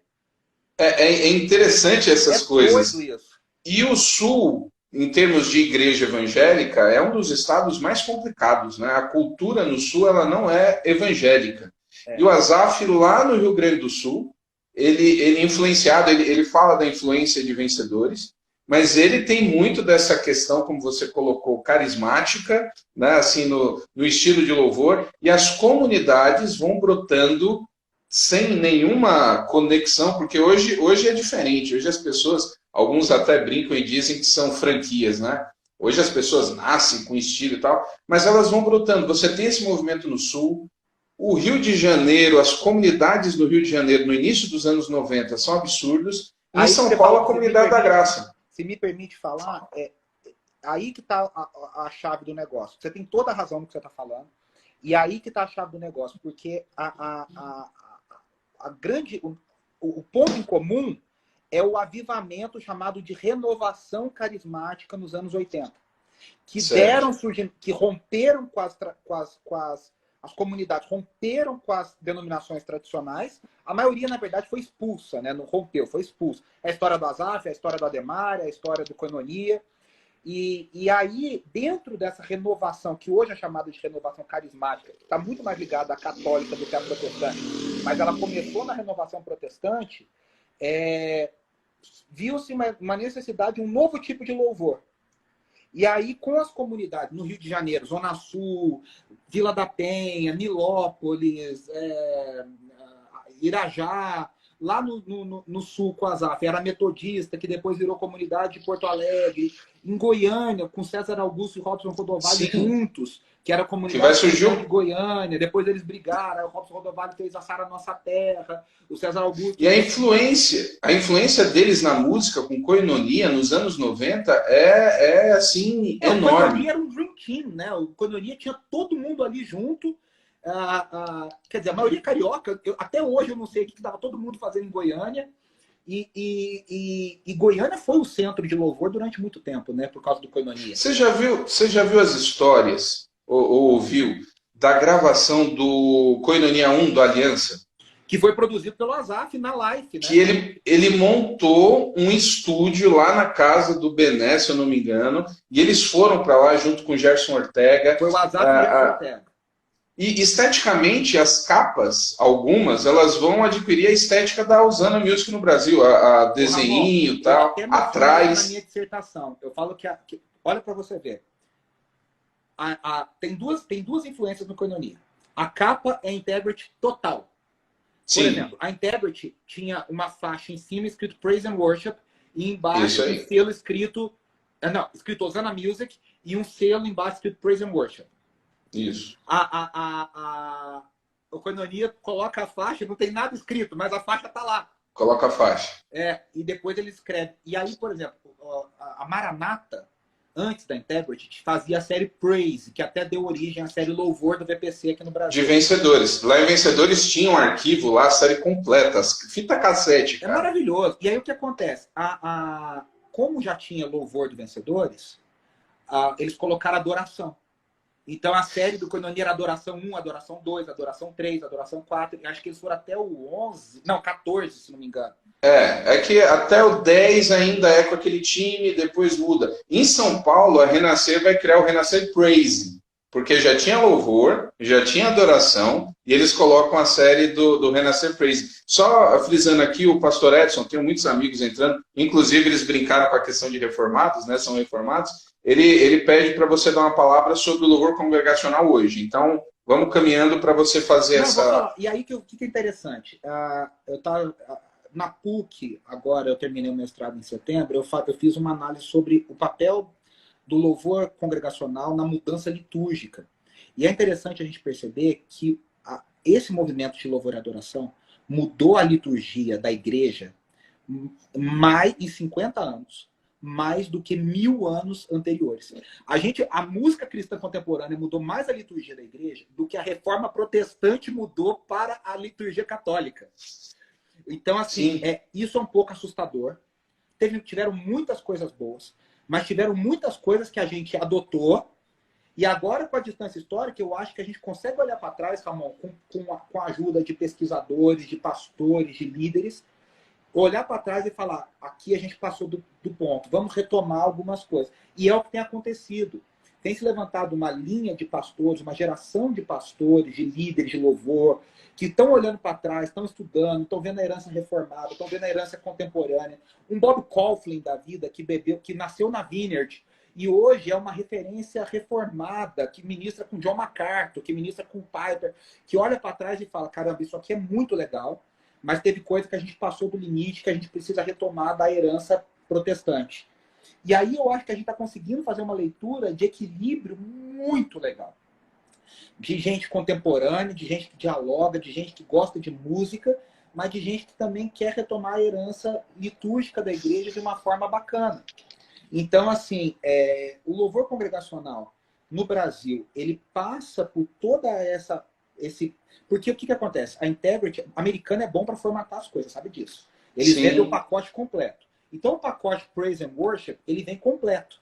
[SPEAKER 1] É interessante essas coisas.
[SPEAKER 2] Doido isso.
[SPEAKER 1] E o sul, em termos de igreja evangélica, é um dos estados mais complicados. Né? A cultura no sul ela não é evangélica. E o Asaf, lá no Rio Grande do Sul, ele influenciado, ele fala da influência de vencedores, mas ele tem muito dessa questão, como você colocou, carismática, né, assim, no estilo de louvor, e as comunidades vão brotando sem nenhuma conexão, porque hoje é diferente, hoje as pessoas, alguns até brincam e dizem que são franquias, né? Hoje as pessoas nascem com estilo e tal, mas elas vão brotando. Você tem esse movimento no Sul. O Rio de Janeiro, as comunidades do Rio de Janeiro, no início dos anos 90, são absurdos. Em São Paulo, a Comunidade da Graça.
[SPEAKER 2] Se me permite falar, aí que está a chave do negócio. Você tem toda a razão no que você está falando. E aí que está a chave do negócio. Porque o ponto em comum é o avivamento chamado de renovação carismática nos anos 80. Que que romperam com as comunidades romperam com as denominações tradicionais. A maioria, na verdade, foi expulsa, né? Não rompeu, foi expulsa. É a história do Asaf, é a história do Ademar, é a história do Koinonia. E aí, dentro dessa renovação, que hoje é chamada de renovação carismática, que está muito mais ligada à católica do que à protestante, mas ela começou na renovação protestante, viu-se uma necessidade de um novo tipo de louvor. E aí, com as comunidades no Rio de Janeiro, Zona Sul, Vila da Penha, Nilópolis, Irajá, lá no sul com a Asaf, era metodista, que depois virou comunidade de Porto Alegre, em Goiânia, com César Augusto e Robson Rodovalho juntos, que era a comunidade de Goiânia, depois eles brigaram, aí o Robson Rodovalho fez a Sara Nossa Terra, o César Augusto...
[SPEAKER 1] E a influência deles na música, com Koinonia, nos anos 90, é assim, enorme.
[SPEAKER 2] O Koinonia era um dream team, né? O Koinonia tinha todo mundo ali junto, quer dizer, a maioria carioca, até hoje eu não sei o que estava todo mundo fazendo em Goiânia, E Goiânia foi o centro de louvor durante muito tempo, né? Por causa do Koinonia.
[SPEAKER 1] Você já viu as histórias, ou ouviu, da gravação do Koinonia 1 do Aliança?
[SPEAKER 2] Que foi produzido pelo Azaf na Life, né?
[SPEAKER 1] Que ele montou um estúdio lá na casa do Bené, se eu não me engano, e eles foram para lá junto com o Gerson Ortega.
[SPEAKER 2] Foi o Azaf e o Gerson Ortega.
[SPEAKER 1] E esteticamente, as capas, algumas, elas vão adquirir a estética da Usana Music no Brasil, a desenho e tal, atrás.
[SPEAKER 2] Na minha dissertação, eu falo que olha para você ver, tem duas influências no Koinonia. A capa é Integrity total. Por exemplo, a Integrity tinha uma faixa em cima escrito Praise and Worship e embaixo um selo escrito Osana Music e um selo embaixo escrito Praise and Worship.
[SPEAKER 1] Isso.
[SPEAKER 2] O Koinonia coloca a faixa, não tem nada escrito, mas a faixa tá lá.
[SPEAKER 1] Coloca a faixa.
[SPEAKER 2] E depois ele escreve. E aí, por exemplo, a Maranata, antes da Integrity, fazia a série Praise, que até deu origem à série Louvor do VPC aqui no Brasil.
[SPEAKER 1] De Vencedores. Lá em Vencedores tinha um arquivo lá, a série completa, fita cassete, cara.
[SPEAKER 2] É maravilhoso. E aí o que acontece? Como já tinha Louvor do Vencedores, eles colocaram adoração. Então a série do Koinonia era Adoração 1, Adoração 2, Adoração 3, Adoração 4. Acho que eles foram até o 11, não, 14, se não me engano.
[SPEAKER 1] É que até o 10 ainda é com aquele time, depois muda. Em São Paulo, a Renascer vai criar o Renascer Praise, porque já tinha louvor, já tinha adoração, e eles colocam a série do Renascer Praise. Só frisando aqui, o pastor Edson, tenho muitos amigos entrando, inclusive eles brincaram com a questão de reformados, né? São reformados. Ele pede para você dar uma palavra sobre o louvor congregacional hoje. Então, vamos caminhando para você fazer essa...
[SPEAKER 2] E aí, o que é interessante? Eu estava na PUC, agora eu terminei o mestrado em setembro, eu fiz uma análise sobre o papel do louvor congregacional na mudança litúrgica. E é interessante a gente perceber que esse movimento de louvor e adoração mudou a liturgia da igreja mais em 50 anos. Mais do que 1000 anos anteriores. A música cristã contemporânea mudou mais a liturgia da igreja do que a reforma protestante mudou para a liturgia católica. Então, assim, isso é um pouco assustador. Tiveram muitas coisas boas, mas tiveram muitas coisas que a gente adotou. E agora, com a distância histórica, eu acho que a gente consegue olhar para trás, Ramon, com a ajuda de pesquisadores, de pastores, de líderes, olhar para trás e falar, aqui a gente passou do ponto, vamos retomar algumas coisas. E é o que tem acontecido. Tem se levantado uma linha de pastores, uma geração de pastores, de líderes de louvor, que estão olhando para trás, estão estudando, estão vendo a herança reformada, estão vendo a herança contemporânea. Um Bob Kauflin da vida, que nasceu na Vineyard, e hoje é uma referência reformada, que ministra com John MacArthur, que ministra com Piper, que olha para trás e fala, caramba, isso aqui é muito legal, mas teve coisa que a gente passou do limite, que a gente precisa retomar da herança protestante. E aí eu acho que a gente está conseguindo fazer uma leitura de equilíbrio muito legal. De gente contemporânea, de gente que dialoga, de gente que gosta de música, mas de gente que também quer retomar a herança litúrgica da igreja de uma forma bacana. Então, assim, o louvor congregacional no Brasil, ele passa por toda porque o que acontece? A Integrity americana é bom para formatar as coisas, sabe disso? Eles vendem o pacote completo. Então, o pacote Praise and Worship, ele vem completo.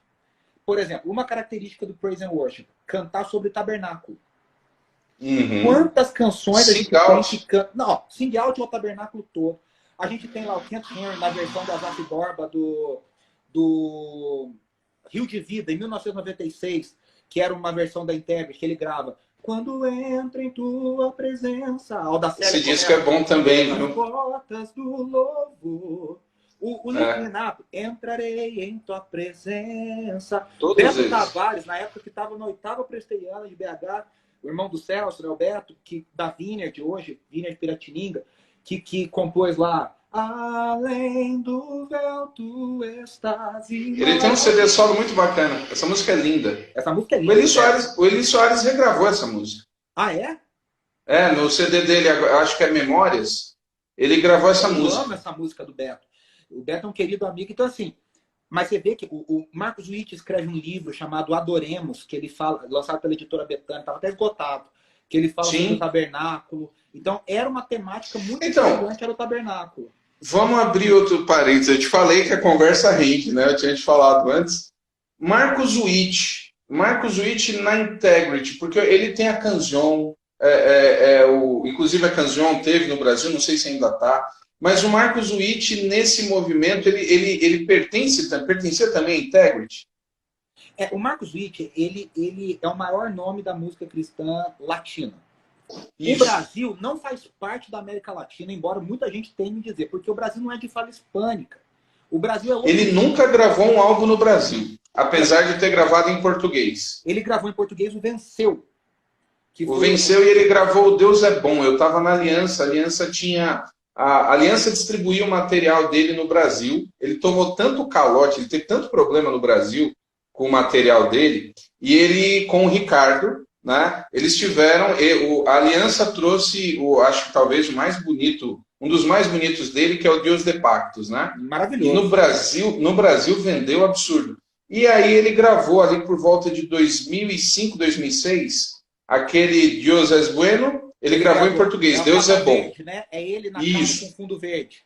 [SPEAKER 2] Por exemplo, uma característica do Praise and Worship, cantar sobre tabernáculo.
[SPEAKER 1] Uhum.
[SPEAKER 2] Quantas canções a gente tem que cantar? Não, sing out é o tabernáculo todo. A gente tem lá o Kent Henry na versão da Azaf Borba do Rio de Vida, em 1996, que era uma versão da Integrity, que ele grava. Quando entra em tua presença.
[SPEAKER 1] Esse disco é bom também, viu?
[SPEAKER 2] Portas do louvor. O Liquinato, entrarei em tua presença. Beto Tavares, na época que estava na 8ª presbiteriana de BH, o irmão do Celso, né, o Beto, da Vineyard hoje, Vineyard Piratininga, que compôs lá Além do véu tu estás.
[SPEAKER 1] Ele tem um CD solo muito bacana. Essa música é linda.
[SPEAKER 2] Essa música é linda.
[SPEAKER 1] O Eli Soares regravou essa música.
[SPEAKER 2] Ah, é?
[SPEAKER 1] No CD dele, acho que é Memórias, ele gravou essa música.
[SPEAKER 2] Eu amo essa música do Beto. O Beto é um querido amigo. Então, assim, mas você vê que o Marcos Witt escreve um livro chamado Adoremos, que ele fala, lançado pela editora Betânia, estava até esgotado, que ele fala sobre o tabernáculo. Então, era uma temática muito importante, era o tabernáculo.
[SPEAKER 1] Vamos abrir outro parênteses. Eu te falei que a conversa rende, né? Eu tinha te falado antes. Marcos Witt. Marcos Witt na Integrity, porque ele tem a Canzion, inclusive a Canzion teve no Brasil, não sei se ainda está, mas o Marcos Witt, nesse movimento, ele pertencia também à Integrity?
[SPEAKER 2] O Marcos Witt, ele é o maior nome da música cristã latina. Isso. O Brasil não faz parte da América Latina, embora muita gente tenha me dizer, porque o Brasil não é de fala hispânica. O Brasil é outro.
[SPEAKER 1] Ele nunca gravou um álbum no Brasil, apesar de ter gravado em português.
[SPEAKER 2] Ele gravou em português o Venceu.
[SPEAKER 1] O Venceu e ele gravou o Deus é Bom. Eu estava na Aliança, a Aliança distribuía o material dele no Brasil. Ele tomou tanto calote, ele teve tanto problema no Brasil com o material dele, e ele, com o Ricardo, né, eles tiveram, a Aliança trouxe, acho que talvez o mais bonito, um dos mais bonitos dele, que é o Deus de Pactos, né?
[SPEAKER 2] Maravilhoso.
[SPEAKER 1] E no Brasil vendeu absurdo. E aí ele gravou ali por volta de 2005, 2006, aquele Dios es Bueno, ele gravou em português, Deus é Bom.
[SPEAKER 2] Verde, né? É ele na capa com fundo verde.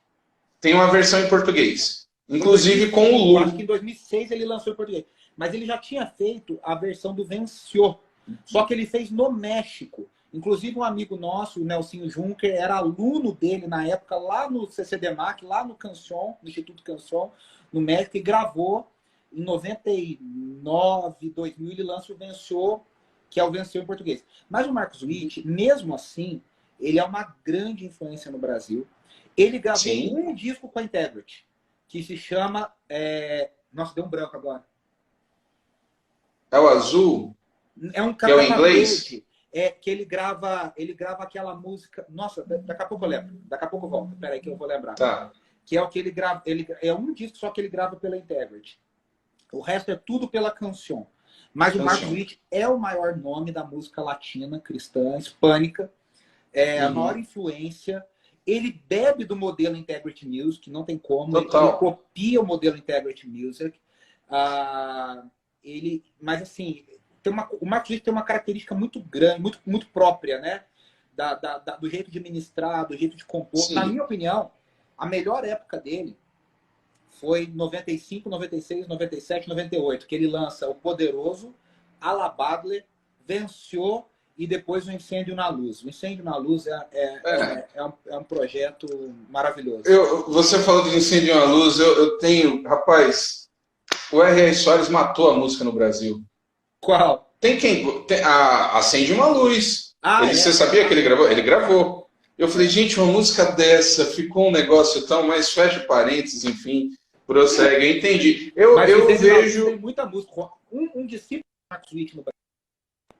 [SPEAKER 1] Tem uma versão em português, inclusive com o Lu.
[SPEAKER 2] Acho que em 2006 ele lançou em português. Mas ele já tinha feito a versão do Venceu. Só que ele fez no México. Inclusive um amigo nosso, o Nelsinho Juncker, era aluno dele na época lá no CCDMAC, lá no Canción, no Instituto Canción, no México, e gravou em 99, 2000, ele lança o Venceu, que é o Venceu em português. Mas o Marcos Witt, mesmo assim, ele é uma grande influência no Brasil. Ele gravou um disco com a Integrity, que se chama... Nossa, deu um branco agora.
[SPEAKER 1] É o azul?
[SPEAKER 2] É um
[SPEAKER 1] cara verde,
[SPEAKER 2] que ele grava aquela música. Nossa, daqui a pouco eu lembro. Daqui a pouco eu volto. Peraí que eu vou lembrar.
[SPEAKER 1] Tá.
[SPEAKER 2] Que é o que ele grava. É um disco só que ele grava pela Integrity. O resto é tudo pela Canción. Mas o Marcos Witt é o maior nome da música latina, cristã, hispânica. É a maior influência. Ele bebe do modelo Integrity Music, não tem como. Ele copia o modelo Integrity Music. Mas assim, o Marcos Witt tem uma característica muito grande, muito própria, né? Do jeito de ministrar, do jeito de compor. Sim. Na minha opinião, a melhor época dele foi 95, 96, 97, 98, que ele lança O Poderoso, Alabadle, Venceu e depois O Incêndio na Luz. O Incêndio na Luz é um projeto maravilhoso.
[SPEAKER 1] Você falou de Incêndio na Luz, eu tenho... Rapaz, o R.R. Soares matou a música no Brasil.
[SPEAKER 2] Qual?
[SPEAKER 1] Acende uma Luz. Você sabia que ele gravou? Ele gravou. Eu falei, gente, uma música dessa ficou um negócio tão... Mas fecha parênteses, enfim, prossegue. Eu entendi. Eu vejo...
[SPEAKER 2] Tem muita música. Um discípulo do Marcos Witt no Brasil,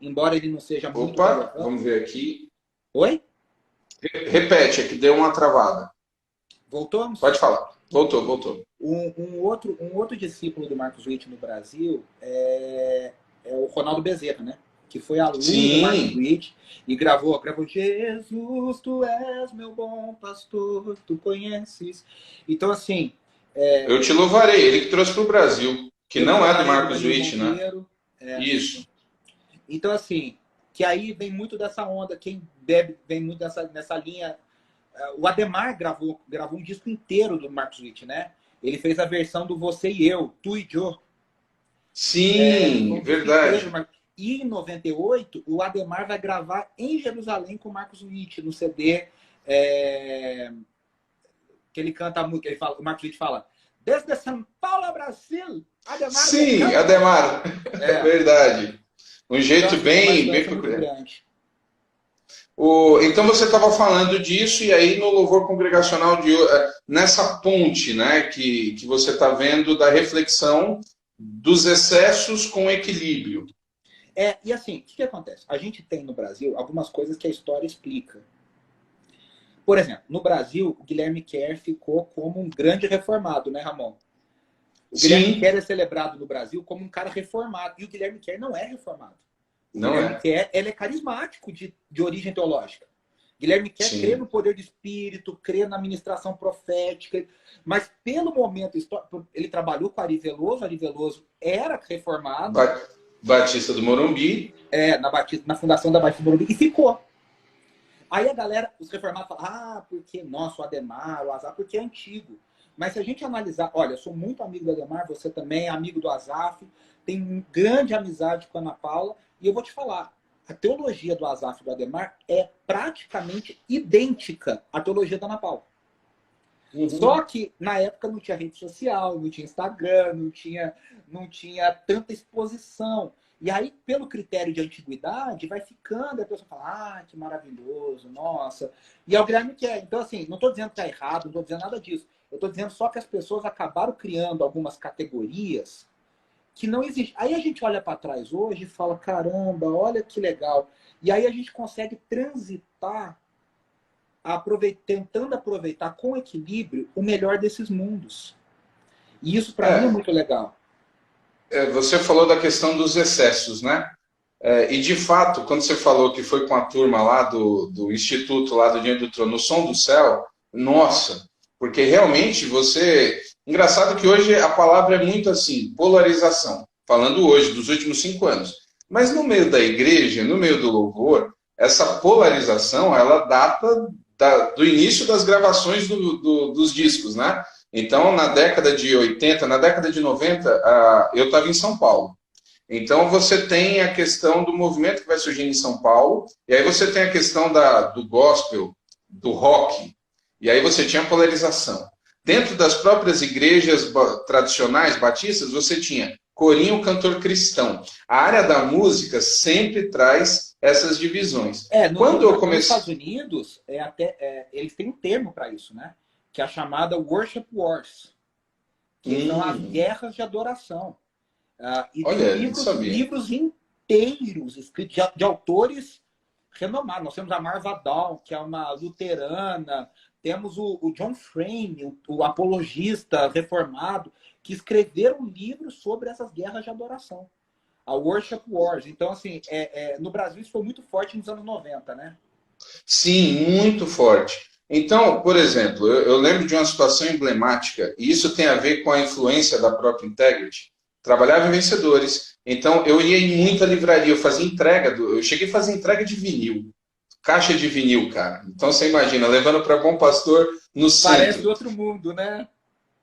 [SPEAKER 2] embora ele não seja muito...
[SPEAKER 1] Opa, vamos ver aqui.
[SPEAKER 2] Oi?
[SPEAKER 1] Repete, é que deu uma travada.
[SPEAKER 2] Voltamos?
[SPEAKER 1] Pode falar. Voltou.
[SPEAKER 2] Um outro discípulo do Marcos Witt no Brasil é o Ronaldo Bezerra, né? Que foi aluno do Marcos Witt e gravou Jesus, tu és meu bom pastor, tu conheces. Então, assim...
[SPEAKER 1] Eu te louvarei, ele que trouxe para o Brasil, que não é do Marcos Witt, né? Isso.
[SPEAKER 2] Então, assim, que aí vem muito dessa onda, quem bebe vem muito nessa linha. O Ademar gravou um disco inteiro do Marcos Witt, né? Ele fez a versão do Você e Eu, Tu e Eu.
[SPEAKER 1] Sim, verdade.
[SPEAKER 2] E em 98, o Ademar vai gravar em Jerusalém com o Marcos Witt, no CD que ele canta a música, o Marcos Witt fala desde São Paulo, Brasil, Ademar.
[SPEAKER 1] Sim, Ademar. É verdade. Um jeito então, bem peculiar. Então você estava falando disso, e aí no louvor congregacional, nessa ponte, né, que você está vendo da reflexão dos excessos com equilíbrio.
[SPEAKER 2] E assim, o que acontece? A gente tem no Brasil algumas coisas que a história explica. Por exemplo, no Brasil, o Guilherme Kerr ficou como um grande reformado, né, Ramon? O Guilherme Kerr é celebrado no Brasil como um cara reformado. E o Guilherme Kerr não é reformado. O Guilherme Kerr, ele é carismático de origem teológica. Guilherme Kerr crê no poder do Espírito, crê na ministração profética. Mas pelo momento histórico, ele trabalhou com Ari Veloso era reformado.
[SPEAKER 1] Batista do Morumbi.
[SPEAKER 2] Na fundação da Batista do Morumbi. E ficou. Aí a galera, os reformados falam, porque, nossa, o Adhemar, o Azaf, porque é antigo. Mas se a gente analisar, olha, eu sou muito amigo do Adhemar, você também é amigo do Azaf, tem grande amizade com a Ana Paula, e eu vou te falar, a teologia do Azaf e do Adhemar é praticamente idêntica à teologia da Ana Paula. Uhum. Só que na época não tinha rede social, não tinha Instagram, não tinha tanta exposição. E aí, pelo critério de antiguidade, vai ficando, a pessoa fala, que maravilhoso, nossa. E é o Guilherme que é. Então, assim, não estou dizendo que está errado, não estou dizendo nada disso. Eu estou dizendo só que as pessoas acabaram criando algumas categorias que não existem. Aí a gente olha para trás hoje e fala, caramba, olha que legal. E aí a gente consegue transitar tentando aproveitar com equilíbrio o melhor desses mundos. E isso, para mim, é muito legal.
[SPEAKER 1] Você falou da questão dos excessos, né? E, de fato, quando você falou que foi com a turma lá do Instituto, lá do Diante do Trono, no Som do Céu, nossa, porque realmente você... Engraçado que hoje a palavra é muito assim, polarização, falando hoje, dos últimos 5 anos. Mas no meio da igreja, no meio do louvor, essa polarização, ela data do início das gravações dos discos, né? Então, na década de 80, na década de 90, eu estava em São Paulo. Então, você tem a questão do movimento que vai surgindo em São Paulo, e aí você tem a questão do gospel, do rock, e aí você tinha a polarização. Dentro das próprias igrejas tradicionais batistas, você tinha corinho, cantor cristão. A área da música sempre traz essas divisões.
[SPEAKER 2] Nos Estados Unidos, eles têm um termo para isso, né? Que é a chamada Worship Wars, que são as guerras de adoração. E
[SPEAKER 1] olha,
[SPEAKER 2] tem livros inteiros escritos de autores renomados. Nós temos a Marva Dahl, que é uma luterana, temos o John Frame, o apologista reformado, que escreveram livros sobre essas guerras de adoração. A Worship Wars. Então, assim, no Brasil isso foi muito forte nos anos 90, né?
[SPEAKER 1] Sim, muito forte. Então, por exemplo, eu lembro de uma situação emblemática, e isso tem a ver com a influência da própria Integrity. Trabalhava em Vencedores, então eu ia em muita livraria, eu fazia entrega, eu cheguei a fazer entrega de vinil, caixa de vinil, cara. Então você imagina, levando para Bom Pastor no centro.
[SPEAKER 2] Parece outro mundo, né?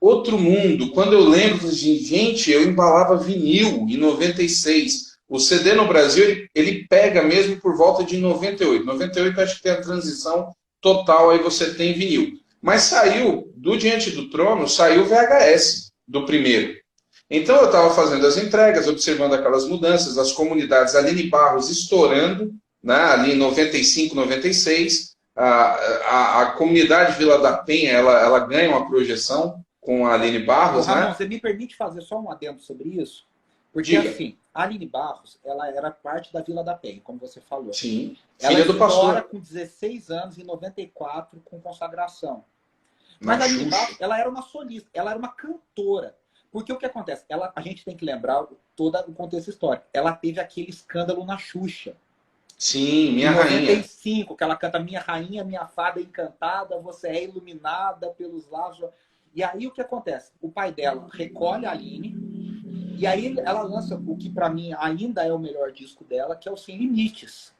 [SPEAKER 1] Outro mundo. Quando eu lembro, gente, eu embalava vinil em 96. O CD no Brasil, ele pega mesmo por volta de 98. 98 acho que tem a transição total, aí você tem vinil. Mas saiu, do Diante do Trono, saiu o VHS do primeiro. Então eu estava fazendo as entregas, observando aquelas mudanças, as comunidades, Aline Barros estourando, né, ali em 95, 96. A comunidade Vila da Penha, ela ganha uma projeção com a Aline Barros,
[SPEAKER 2] Ramon,
[SPEAKER 1] né?
[SPEAKER 2] Você me permite fazer só um adendo sobre isso? Porque, assim, a Aline Barros, ela era parte da Vila da Penha, como você falou.
[SPEAKER 1] Sim, filha do pastor.
[SPEAKER 2] Ela com 16 anos, em 94, com consagração. Mas a Aline Barros, ela era uma solista, ela era uma cantora. Porque o que acontece? A gente tem que lembrar todo o contexto histórico. Ela teve aquele escândalo na Xuxa.
[SPEAKER 1] Sim, Minha Rainha.
[SPEAKER 2] Em 95, que ela canta Minha Rainha, Minha Fada Encantada, você é iluminada pelos laços. E aí o que acontece? O pai dela recolhe a Aline, e aí ela lança o que para mim ainda é o melhor disco dela, que é o Sem Limites.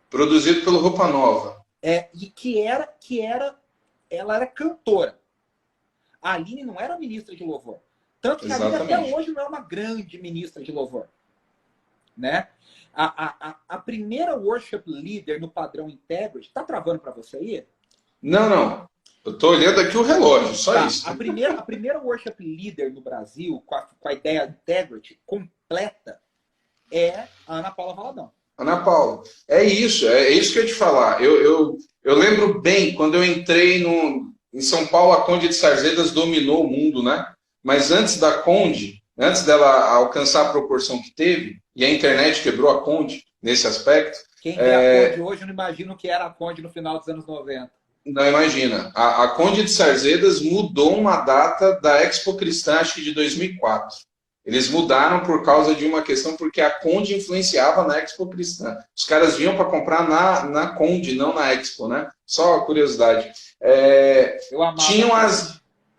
[SPEAKER 1] Produzido pelo Roupa Nova.
[SPEAKER 2] E ela era cantora. A Aline não era ministra de louvor. Tanto que a Aline até hoje não é uma grande ministra de louvor. Né? A primeira worship leader no padrão Integrity, tá travando para você aí?
[SPEAKER 1] Não. Eu estou olhando aqui o relógio, só isso.
[SPEAKER 2] A primeira worship leader no Brasil, com a ideia Integrity completa, é a Ana Paula Valadão.
[SPEAKER 1] Ana Paula, é isso que eu ia te falar. Eu lembro bem, quando eu entrei em São Paulo, a Conde de Sarzedas dominou o mundo, né? Mas antes da Conde, antes dela alcançar a proporção que teve, e a internet quebrou a Conde nesse aspecto.
[SPEAKER 2] Quem é a Conde hoje, eu não imagino o que era a Conde no final dos anos 90.
[SPEAKER 1] Não, imagina. A Conde de Sarzedas mudou uma data da Expo Cristã, acho que de 2004. Eles mudaram por causa de uma questão, porque a Conde influenciava na Expo Cristã. Os caras vinham para comprar na Conde, não na Expo, né? Só curiosidade.
[SPEAKER 2] Eu amava.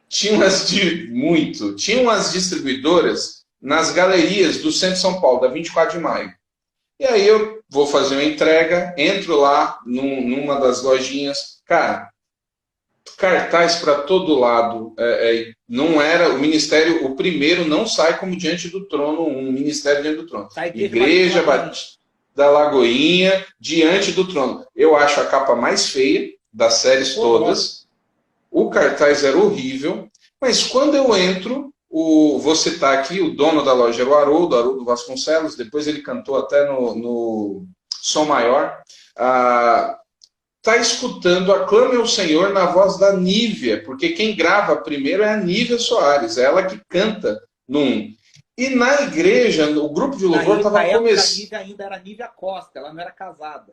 [SPEAKER 1] Tinham as distribuidoras nas galerias do centro de São Paulo, da 24 de maio. E aí eu vou fazer uma entrega, entro lá numa das lojinhas, cara, cartaz para todo lado. Não era o ministério, o primeiro não sai como Diante do Trono, um ministério diante do trono. Igreja Batista da Lagoinha, Diante do Trono. Eu acho a capa mais feia das séries todas. O cartaz era horrível, mas quando eu entro, vou citar aqui, o dono da loja era o Haroldo Vasconcelos, depois ele cantou até no Som Maior. Está escutando Aclame ao Senhor na voz da Nívia, porque quem grava primeiro é a Nívia Soares, é ela que canta num. E na igreja, o grupo de louvor estava começando.
[SPEAKER 2] A Nívia ainda era Nívia Costa, ela não era casada.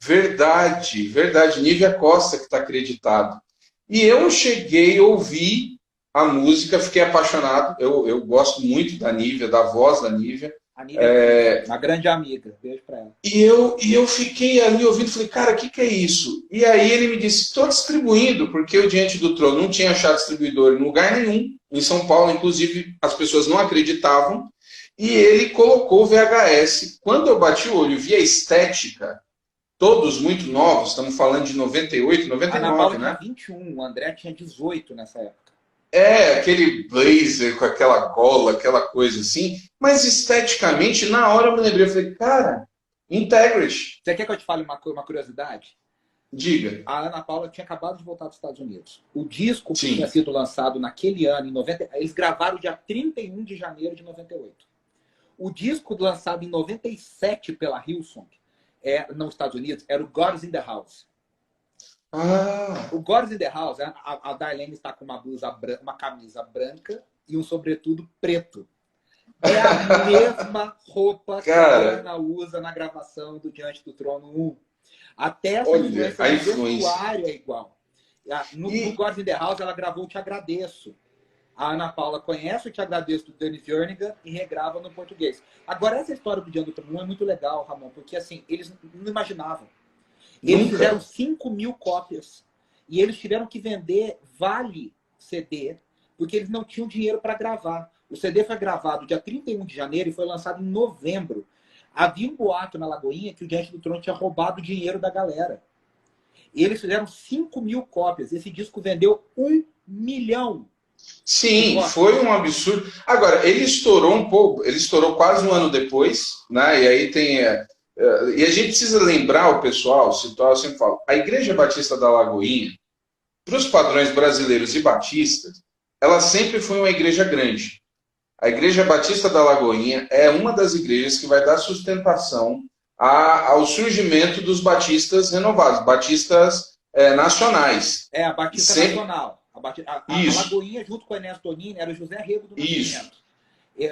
[SPEAKER 1] Verdade, Nívia Costa que está acreditado. E eu cheguei, ouvi a música, fiquei apaixonado. Eu gosto muito da Nívia, da voz da Nívia.
[SPEAKER 2] A Nívia é uma grande amiga, beijo pra ela.
[SPEAKER 1] E eu fiquei ali ouvindo, falei, cara, o que é isso? E aí ele me disse, estou distribuindo, porque o Diante do Trono não tinha achado distribuidor em lugar nenhum, em São Paulo, inclusive as pessoas não acreditavam, e ele colocou o VHS. Quando eu bati o olho, vi a estética, todos muito novos, estamos falando de 98, 99,
[SPEAKER 2] Ana Paula
[SPEAKER 1] né?
[SPEAKER 2] tinha 21, o André tinha 18 nessa época.
[SPEAKER 1] Aquele blazer com aquela gola, aquela coisa assim. Mas esteticamente, na hora eu me lembrei, eu falei, cara, Integrity.
[SPEAKER 2] Você quer que eu te fale uma curiosidade?
[SPEAKER 1] Diga.
[SPEAKER 2] A Ana Paula tinha acabado de voltar dos Estados Unidos. O disco que
[SPEAKER 1] Sim.
[SPEAKER 2] tinha sido lançado naquele ano, em 90, eles gravaram dia 31 de janeiro de 98. O disco lançado em 97 pela Hillsong, nos Estados Unidos, era o God's in the House. O God's in the House, a Darlene está com uma camisa branca e um sobretudo preto. É a mesma roupa que a Ana usa na gravação do Diante do Trono 1. Até essa influência do vestuário é igual. No God's in the House, ela gravou Te Agradeço. A Ana Paula conhece o Te Agradeço do Dennis Jernigan e regrava no português. Agora, essa história do Diante do Trono 1 é muito legal, Ramon, porque assim, eles não imaginavam. Eles fizeram 5.000 cópias. E eles tiveram que vender vale CD, porque eles não tinham dinheiro para gravar. O CD foi gravado dia 31 de janeiro e foi lançado em novembro. Havia um boato na Lagoinha que o Diante do Trono tinha roubado o dinheiro da galera. Eles fizeram 5.000 cópias. Esse disco vendeu 1 milhão.
[SPEAKER 1] Sim, foi um absurdo. Agora, ele estourou um pouco, ele estourou quase um ano depois, né? E aí tem... E a gente precisa lembrar o pessoal, situar, eu sempre falo, a Igreja Batista da Lagoinha, para os padrões brasileiros e batistas, ela sempre foi uma igreja grande. A Igreja Batista da Lagoinha é uma das igrejas que vai dar sustentação ao surgimento dos batistas renovados, batistas nacionais.
[SPEAKER 2] A Batista Nacional. A Lagoinha, junto com o Ernesto Tonini, era o José Rego do Nascimento.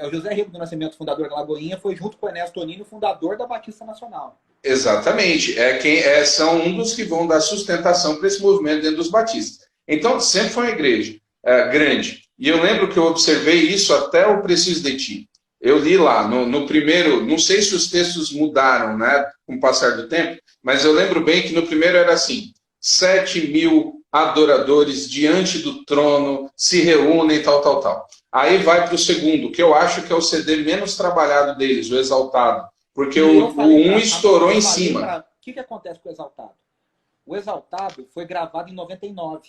[SPEAKER 2] O José Rego do Nascimento, fundador da Lagoinha, foi junto com o Ernesto Tonini, o fundador da Batista Nacional.
[SPEAKER 1] Exatamente. São um dos que vão dar sustentação para esse movimento dentro dos batistas. Então, sempre foi uma igreja grande. E eu lembro que eu observei isso até o Preciso de Ti. Eu li lá, no primeiro, não sei se os textos mudaram, né, com o passar do tempo, mas eu lembro bem que no primeiro era assim, 7.000 adoradores diante do trono se reúnem, tal. Aí vai para o segundo, que eu acho que é o CD menos trabalhado deles, o Exaltado. Porque o 1 estourou em cima.
[SPEAKER 2] O que acontece com o Exaltado? O Exaltado foi gravado em 99.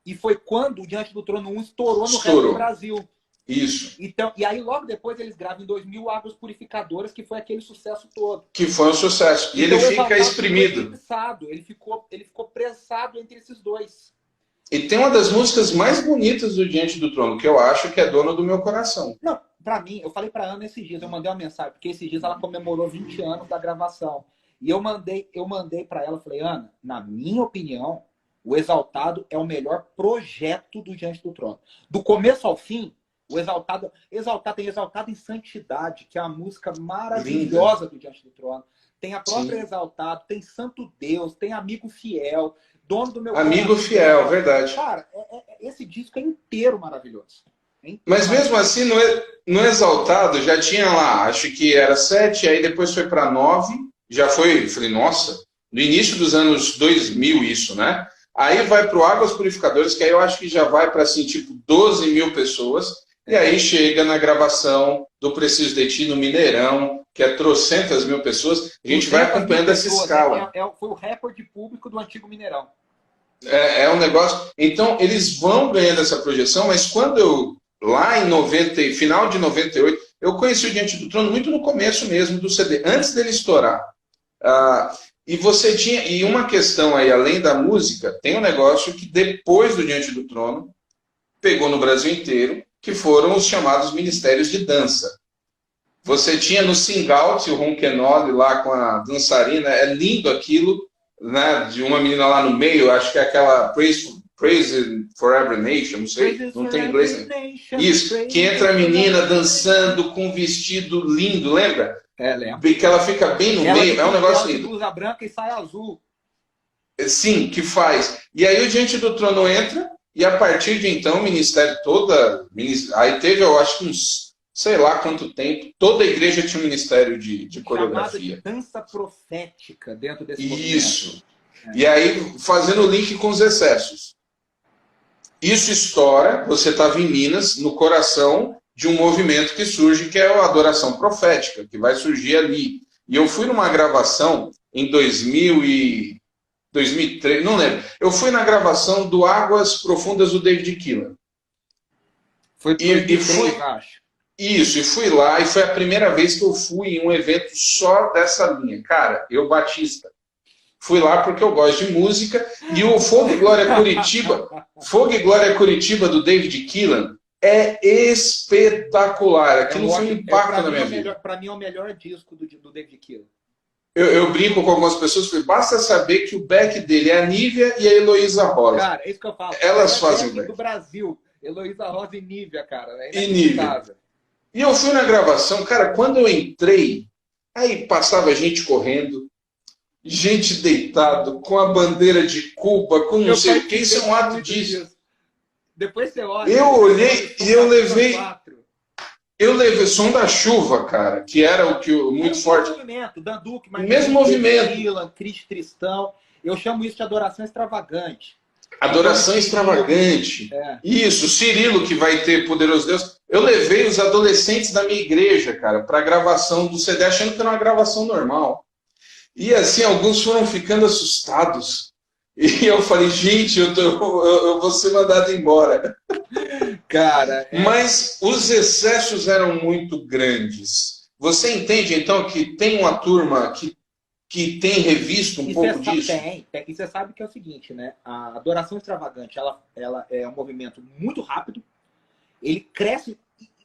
[SPEAKER 2] E foi quando o Diante do Trono 1 estourou no resto do Brasil.
[SPEAKER 1] Isso.
[SPEAKER 2] Então, e aí logo depois eles gravam em 2000 Águas Purificadoras, que foi aquele sucesso todo.
[SPEAKER 1] Que foi um sucesso. E então, ele fica exprimido.
[SPEAKER 2] Ele ficou prensado entre esses dois.
[SPEAKER 1] E tem uma das músicas mais bonitas do Diante do Trono, que eu acho que é Dona do Meu Coração.
[SPEAKER 2] Não, pra mim, eu falei pra Ana esses dias, eu mandei uma mensagem, porque esses dias ela comemorou 20 anos da gravação. E eu mandei pra ela, falei, Ana, na minha opinião, o Exaltado é o melhor projeto do Diante do Trono. Do começo ao fim, o Exaltado tem Exaltado em Santidade, que é uma música maravilhosa do Diante do Trono. Tem a própria Exaltado, tem Santo Deus, tem Amigo Fiel, Dono do Meu Coração.
[SPEAKER 1] Amigo Fiel, verdade.
[SPEAKER 2] Cara, esse disco é inteiro maravilhoso.
[SPEAKER 1] Mas mesmo assim, no Exaltado já tinha lá, acho que era 7, aí depois foi para 9, já foi, falei, nossa, no início dos anos 2000 isso, né? Aí vai para o Águas Purificadoras, que aí eu acho que já vai para assim, tipo 12.000 pessoas, e aí chega na gravação do Preciso de Ti, no Mineirão, que é trocentas mil pessoas, a gente vai acompanhando essa escala.
[SPEAKER 2] Foi o recorde público do antigo Mineirão.
[SPEAKER 1] É um negócio... Então, eles vão ganhando essa projeção, mas quando eu, lá em 90, final de 98, eu conheci o Diante do Trono muito no começo mesmo do CD, antes dele estourar. E você tinha... E uma questão aí, além da música, tem um negócio que depois do Diante do Trono, pegou no Brasil inteiro, que foram os chamados ministérios de dança. Você tinha no Sing-Out o Ronquenoli lá com a dançarina, é lindo aquilo, né, de uma menina lá no meio, acho que é aquela Praise for Every Nation, não sei, não tem inglês. Isso, que entra a menina dançando com um vestido lindo, lembra?
[SPEAKER 2] Lembro.
[SPEAKER 1] Que ela fica bem no meio, é um negócio lindo.
[SPEAKER 2] Blusa branca e saia azul.
[SPEAKER 1] Sim, que faz. E aí o Diante do Trono entra, e a partir de então o ministério toda, aí teve, eu acho, uns, sei lá quanto tempo, toda a igreja tinha um ministério de coreografia.
[SPEAKER 2] De dança profética dentro desse
[SPEAKER 1] Isso. E aí, fazendo o link com os excessos. Isso estoura, você estava em Minas, no coração de um movimento que surge, que é a adoração profética, que vai surgir ali. E eu fui numa gravação em 2003, não lembro. Eu fui na gravação do Águas Profundas do David Keelan.
[SPEAKER 2] Foi 2003, acho.
[SPEAKER 1] Isso, e fui lá, e foi a primeira vez que eu fui em um evento só dessa linha. Cara, eu Batista. Fui lá porque eu gosto de música, e o Fogo e Glória Curitiba do David Keelan é espetacular. Aquilo foi um impacto na minha vida.
[SPEAKER 2] Para mim é o melhor disco do David Keelan.
[SPEAKER 1] Eu brinco com algumas pessoas, porque basta saber que o back dele é a Nívia e a Heloísa Rosa.
[SPEAKER 2] Cara, é isso que eu falo.
[SPEAKER 1] Elas fazem o back.
[SPEAKER 2] Do Brasil, Heloísa Rosa e Nívia, cara.
[SPEAKER 1] E Nívia. E eu fui na gravação, cara, quando eu entrei, aí passava gente correndo, gente deitado, com a bandeira de Cuba, com não sei o que, isso é um ato disso.
[SPEAKER 2] Depois você olha.
[SPEAKER 1] Eu olhei e eu levei Som da Chuva, cara, que era o que muito forte.
[SPEAKER 2] Movimento, Dan Duque,
[SPEAKER 1] mesmo movimento.
[SPEAKER 2] Dylan, Cris Tristão. Eu chamo isso de adoração extravagante.
[SPEAKER 1] Adoração extravagante. Isso, Cirilo, que vai ter Poderoso Deus. Eu levei os adolescentes da minha igreja, cara, para a gravação do CD, achando que era uma gravação normal. E assim, alguns foram ficando assustados. E eu falei, gente, eu vou ser mandado embora.
[SPEAKER 2] Cara,
[SPEAKER 1] Mas os excessos eram muito grandes. Você entende, então, que tem uma turma que tem revisto um pouco disso?
[SPEAKER 2] Tem. E você sabe que é o seguinte, né? A adoração extravagante, ela é um movimento muito rápido. Ele cresce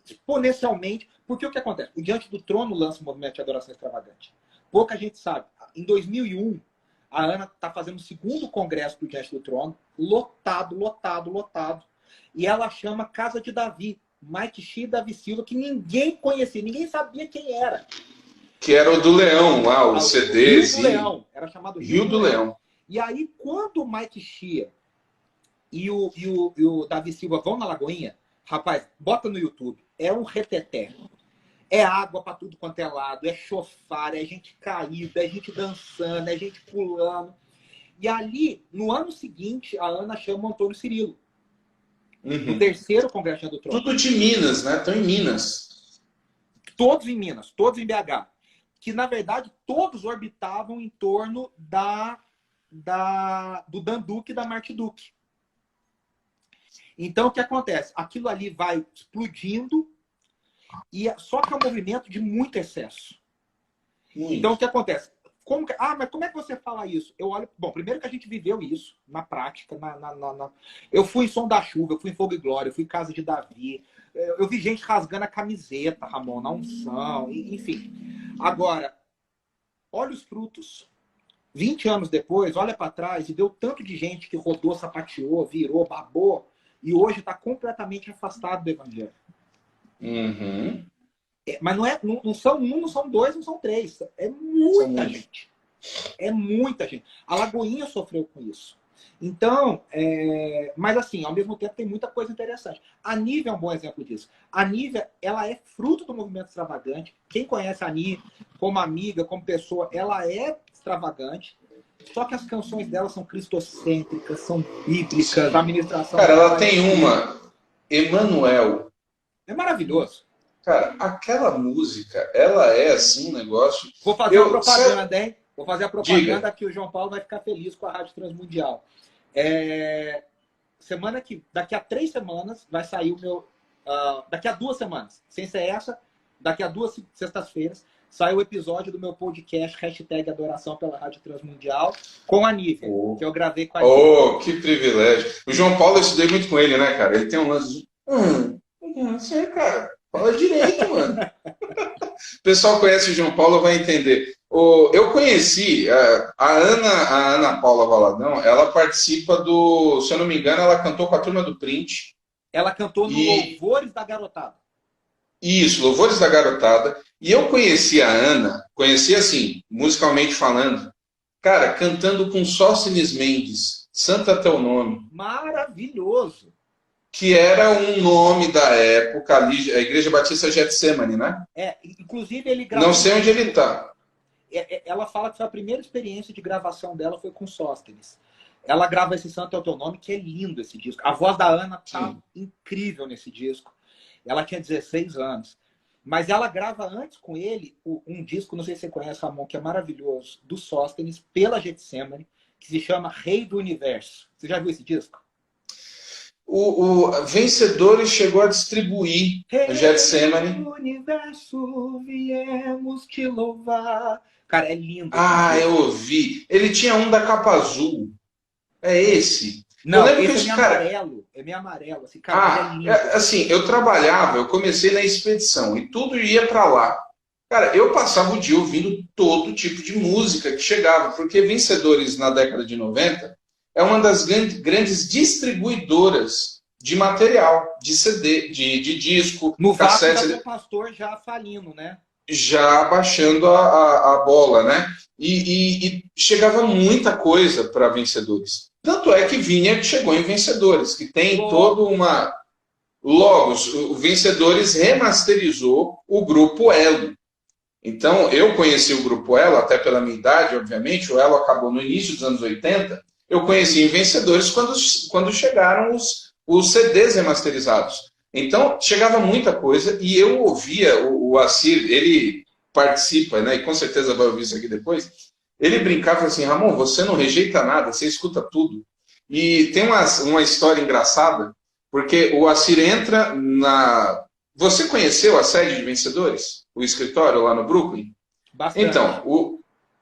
[SPEAKER 2] exponencialmente. Porque o que acontece? O Diante do Trono lança o movimento de adoração extravagante. Pouca gente sabe. Em 2001, a Ana está fazendo o segundo congresso do Diante do Trono, lotado. E ela chama Casa de Davi, Mike Shea e Davi Silva, que ninguém conhecia, ninguém sabia quem era.
[SPEAKER 1] Que era o do Leão lá, o CD.
[SPEAKER 2] Rio do Leão, era chamado
[SPEAKER 1] Rio do Leão.
[SPEAKER 2] E aí, quando o Mike Shea e o Davi Silva vão na Lagoinha, rapaz, bota no YouTube, é um reteté. É água para tudo quanto é lado, é chofar, é gente caída, é gente dançando, é gente pulando. E ali, no ano seguinte, a Ana chama o Antônio Cirilo. No terceiro Congresso do Trono.
[SPEAKER 1] Tudo de Minas, né? Estão em Minas.
[SPEAKER 2] Todos em Minas, todos em BH. Que, na verdade, todos orbitavam em torno do Dan Duque e da Marty Duque. Então, o que acontece? Aquilo ali vai explodindo, só que é um movimento de muito excesso. Muito. Então, o que acontece? Mas como é que você fala isso? Eu olho. Bom, primeiro que a gente viveu isso na prática. Eu fui em Som da Chuva, eu fui em Fogo e Glória, eu fui em Casa de Davi. Eu vi gente rasgando a camiseta, Ramon, na unção, enfim. Agora, olha os frutos. 20 anos depois, olha para trás e deu tanto de gente que rodou, sapateou, virou, babou, e hoje está completamente afastado do Evangelho. Mas não são um, não são dois, não são três. É muita gente. É muita gente. A Lagoinha sofreu com isso. Então, mas assim, ao mesmo tempo tem muita coisa interessante. A Nívia é um bom exemplo disso. A Nívia, ela é fruto do movimento extravagante. Quem conhece a Nívia como amiga, como pessoa, ela é extravagante. Só que as canções dela são cristocêntricas, são bíblicas, a administração...
[SPEAKER 1] Cara, ela tem uma, Emanuel.
[SPEAKER 2] É maravilhoso.
[SPEAKER 1] Cara, aquela música, ela é assim um negócio.
[SPEAKER 2] Vou fazer a propaganda, hein? Vou fazer a
[SPEAKER 1] Diga.
[SPEAKER 2] propaganda que o João Paulo vai ficar feliz com a Rádio Transmundial. Daqui a 3 semanas vai sair o meu. Daqui a 2 semanas, sem ser essa, daqui a 2 sextas-feiras, sai o episódio do meu podcast, hashtag Adoração pela Rádio Transmundial, com a Nívia, que eu gravei com a Nívia.
[SPEAKER 1] Oh, que privilégio. O João Paulo, eu estudei muito com ele, né, cara? Ele tem um lance de. Não sei, cara. Fala direito, mano. O pessoal conhece o João Paulo, vai entender. Eu conheci a Ana Paula Valadão, ela participa do, se eu não me engano, ela cantou com a turma do Print.
[SPEAKER 2] Ela cantou no Louvores da Garotada.
[SPEAKER 1] Isso, Louvores da Garotada. E eu conheci a Ana, conheci assim, musicalmente falando, cara, cantando com Sóstenes Mendes, Santa Teu Nome.
[SPEAKER 2] Maravilhoso.
[SPEAKER 1] Que era um nome da época ali, a Igreja Batista Getsemane, né?
[SPEAKER 2] Inclusive ele gravou.
[SPEAKER 1] Não sei onde ele está.
[SPEAKER 2] Ela fala que a primeira experiência de gravação dela foi com Sóstenes. Ela grava esse Santo é o Teu Nome, que é lindo esse disco. A voz da Ana tá incrível nesse disco. Ela tinha 16 anos. Mas ela grava antes com ele um disco, não sei se você conhece, Ramon, que é maravilhoso, do Sóstenes, pela Getsemane, que se chama Rei do Universo. Você já viu esse disco?
[SPEAKER 1] O Vencedores chegou a distribuir a Getsemane.
[SPEAKER 2] Rei do Universo, viemos te louvar. Cara, é lindo.
[SPEAKER 1] Eu ouvi. Ele tinha um da capa azul. É esse?
[SPEAKER 2] Não, esse é meio amarelo. É meio amarelo. Assim, cara, é lindo.
[SPEAKER 1] Assim, eu trabalhava, eu comecei na expedição e tudo ia para lá. Cara, eu passava o dia ouvindo todo tipo de música que chegava, porque Vencedores, na década de 90, é uma das grandes distribuidoras de material, de CD, de disco,
[SPEAKER 2] no
[SPEAKER 1] cassete.
[SPEAKER 2] No pastor já falindo, né?
[SPEAKER 1] Já baixando a bola, né? E chegava muita coisa para Vencedores. Tanto é que chegou em Vencedores, que tem toda uma... Logos, o Vencedores remasterizou o Grupo Elo. Então, eu conheci o Grupo Elo, até pela minha idade, obviamente, o Elo acabou no início dos anos 80, eu conheci em Vencedores quando chegaram os CDs remasterizados. Então, chegava muita coisa e eu ouvia o Assir, ele participa, né, e com certeza vai ouvir isso aqui depois, ele brincava assim, Ramon, você não rejeita nada, você escuta tudo. E tem uma história engraçada, porque o Assir entra na... Você conheceu a sede de Vencedores? O escritório lá no Brooklyn?
[SPEAKER 2] Bastante.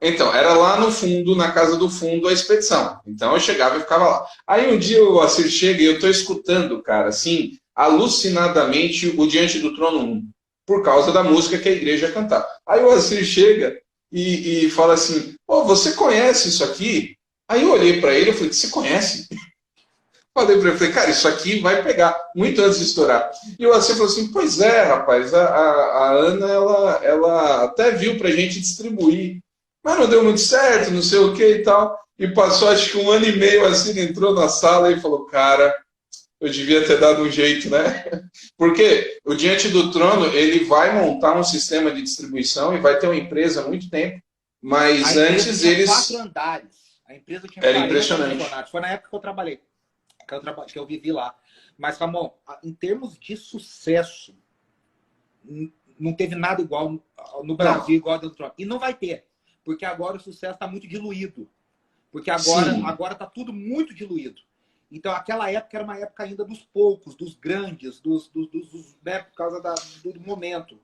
[SPEAKER 1] Então, era lá no fundo, na casa do fundo, a expedição. Então eu chegava e ficava lá. Aí um dia o Assir chega e eu estou escutando, cara, assim, alucinadamente o Diante do Trono 1, por causa da música que a igreja cantava. Aí o Assir chega e fala assim, você conhece isso aqui? Aí eu olhei para ele e falei, você conhece? Falei para ele, cara, isso aqui vai pegar, muito antes de estourar. E o Assir falou assim, pois é, rapaz, a Ana, ela até viu para a gente distribuir, mas não deu muito certo, não sei o que e tal. E passou acho que 1 ano e meio assim, entrou na sala e falou, cara, eu devia ter dado um jeito, né? Porque o Diante do Trono, ele vai montar um sistema de distribuição e vai ter uma empresa há muito tempo, mas antes eles...
[SPEAKER 2] 4 andares. A empresa tinha
[SPEAKER 1] era impressionante.
[SPEAKER 2] Foi na época que eu trabalhei, que eu vivi lá. Mas, Ramon, em termos de sucesso, não teve nada igual no Brasil, igual dentro do Trono. E não vai ter. Porque agora o sucesso está muito diluído. Porque agora está tudo muito diluído. Então, aquela época era uma época ainda dos poucos, dos grandes, né, por causa do momento.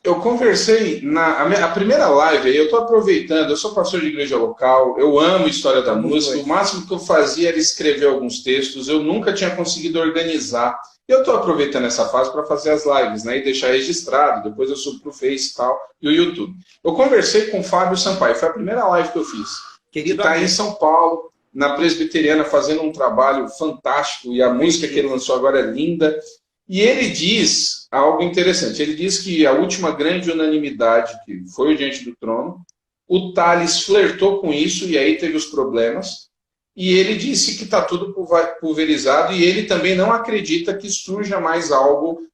[SPEAKER 1] Eu conversei a primeira live, eu estou aproveitando, eu sou pastor de igreja local, eu amo história da música, o máximo que eu fazia era escrever alguns textos, eu nunca tinha conseguido organizar. Eu estou aproveitando essa fase para fazer as lives, né, e deixar registrado, depois eu subo para o Face e tal, e o YouTube. Eu conversei com o Fábio Sampaio, foi a primeira live que eu fiz. Querido, que está em São Paulo, na Presbiteriana, fazendo um trabalho fantástico, e a música que ele lançou agora é linda. E ele diz algo interessante. Ele diz que a última grande unanimidade, que foi o Diante do Trono, o Thales flertou com isso e aí teve os problemas. E ele disse que está tudo pulverizado e ele também não acredita que surja mais algo.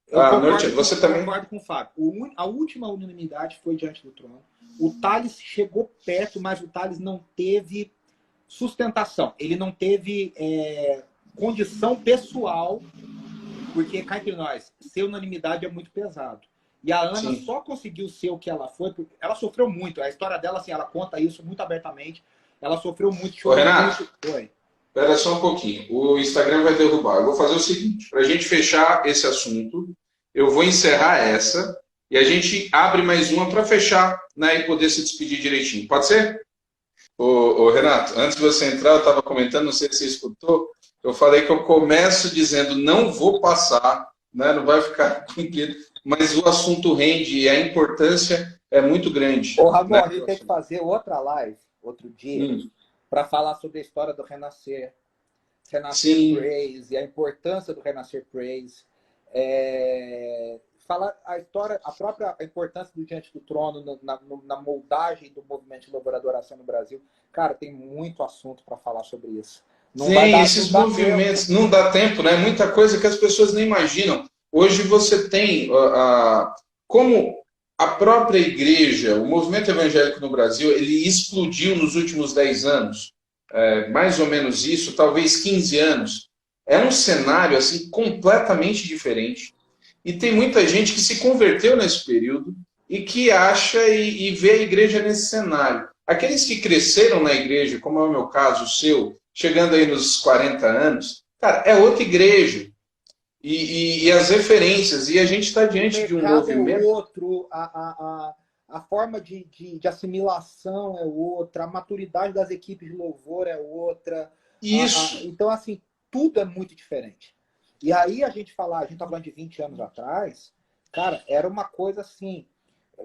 [SPEAKER 2] Você também concordo com o Fábio. A última unanimidade foi Diante do Trono. O Thales chegou perto, mas o Thales não teve sustentação. Ele não teve condição pessoal. Porque, cá entre nós, ser unanimidade é muito pesado. E a Ana
[SPEAKER 1] Sim.
[SPEAKER 2] só conseguiu ser o que ela foi, porque ela sofreu muito. A história dela, assim, ela conta isso muito abertamente. Ela sofreu muito,
[SPEAKER 1] Ô,
[SPEAKER 2] chorou
[SPEAKER 1] Renato,
[SPEAKER 2] muito. Foi.
[SPEAKER 1] espera só um pouquinho. O Instagram vai derrubar. Eu vou fazer o seguinte: para a gente fechar esse assunto, eu vou encerrar essa e a gente abre mais uma para fechar, né, e poder se despedir direitinho. Pode ser? Renato, antes de você entrar, eu estava comentando, não sei se você escutou, eu falei que eu começo dizendo não vou passar, né, não vai ficar cumprido, mas o assunto rende e a importância é muito grande.
[SPEAKER 2] Ô, Ramon,
[SPEAKER 1] Né?
[SPEAKER 2] a gente tem que fazer outra live, outro dia, para falar sobre a história do Renascer. Renascer
[SPEAKER 1] Sim.
[SPEAKER 2] Praise, a importância do Renascer Praise. Falar a história, a importância do Diante do Trono na moldagem do movimento de louvor e adoração no Brasil. Cara, tem muito assunto para falar sobre isso.
[SPEAKER 1] Esses movimentos, não dá tempo, né? Muita coisa que as pessoas nem imaginam. Hoje você tem, como a própria igreja, o movimento evangélico no Brasil, ele explodiu nos últimos 10 anos, mais ou menos isso, talvez 15 anos. É um cenário assim completamente diferente. E tem muita gente que se converteu nesse período e que acha e vê a igreja nesse cenário. Aqueles que cresceram na igreja, como é o meu caso, o seu, chegando aí nos 40 anos, cara, é outra igreja. E as referências, e a gente está diante de um movimento.
[SPEAKER 2] É outro, a forma de assimilação é outra, a maturidade das equipes de louvor é outra.
[SPEAKER 1] Isso.
[SPEAKER 2] Então, assim, tudo é muito diferente. E aí a gente está falando de 20 anos atrás, cara, era uma coisa assim,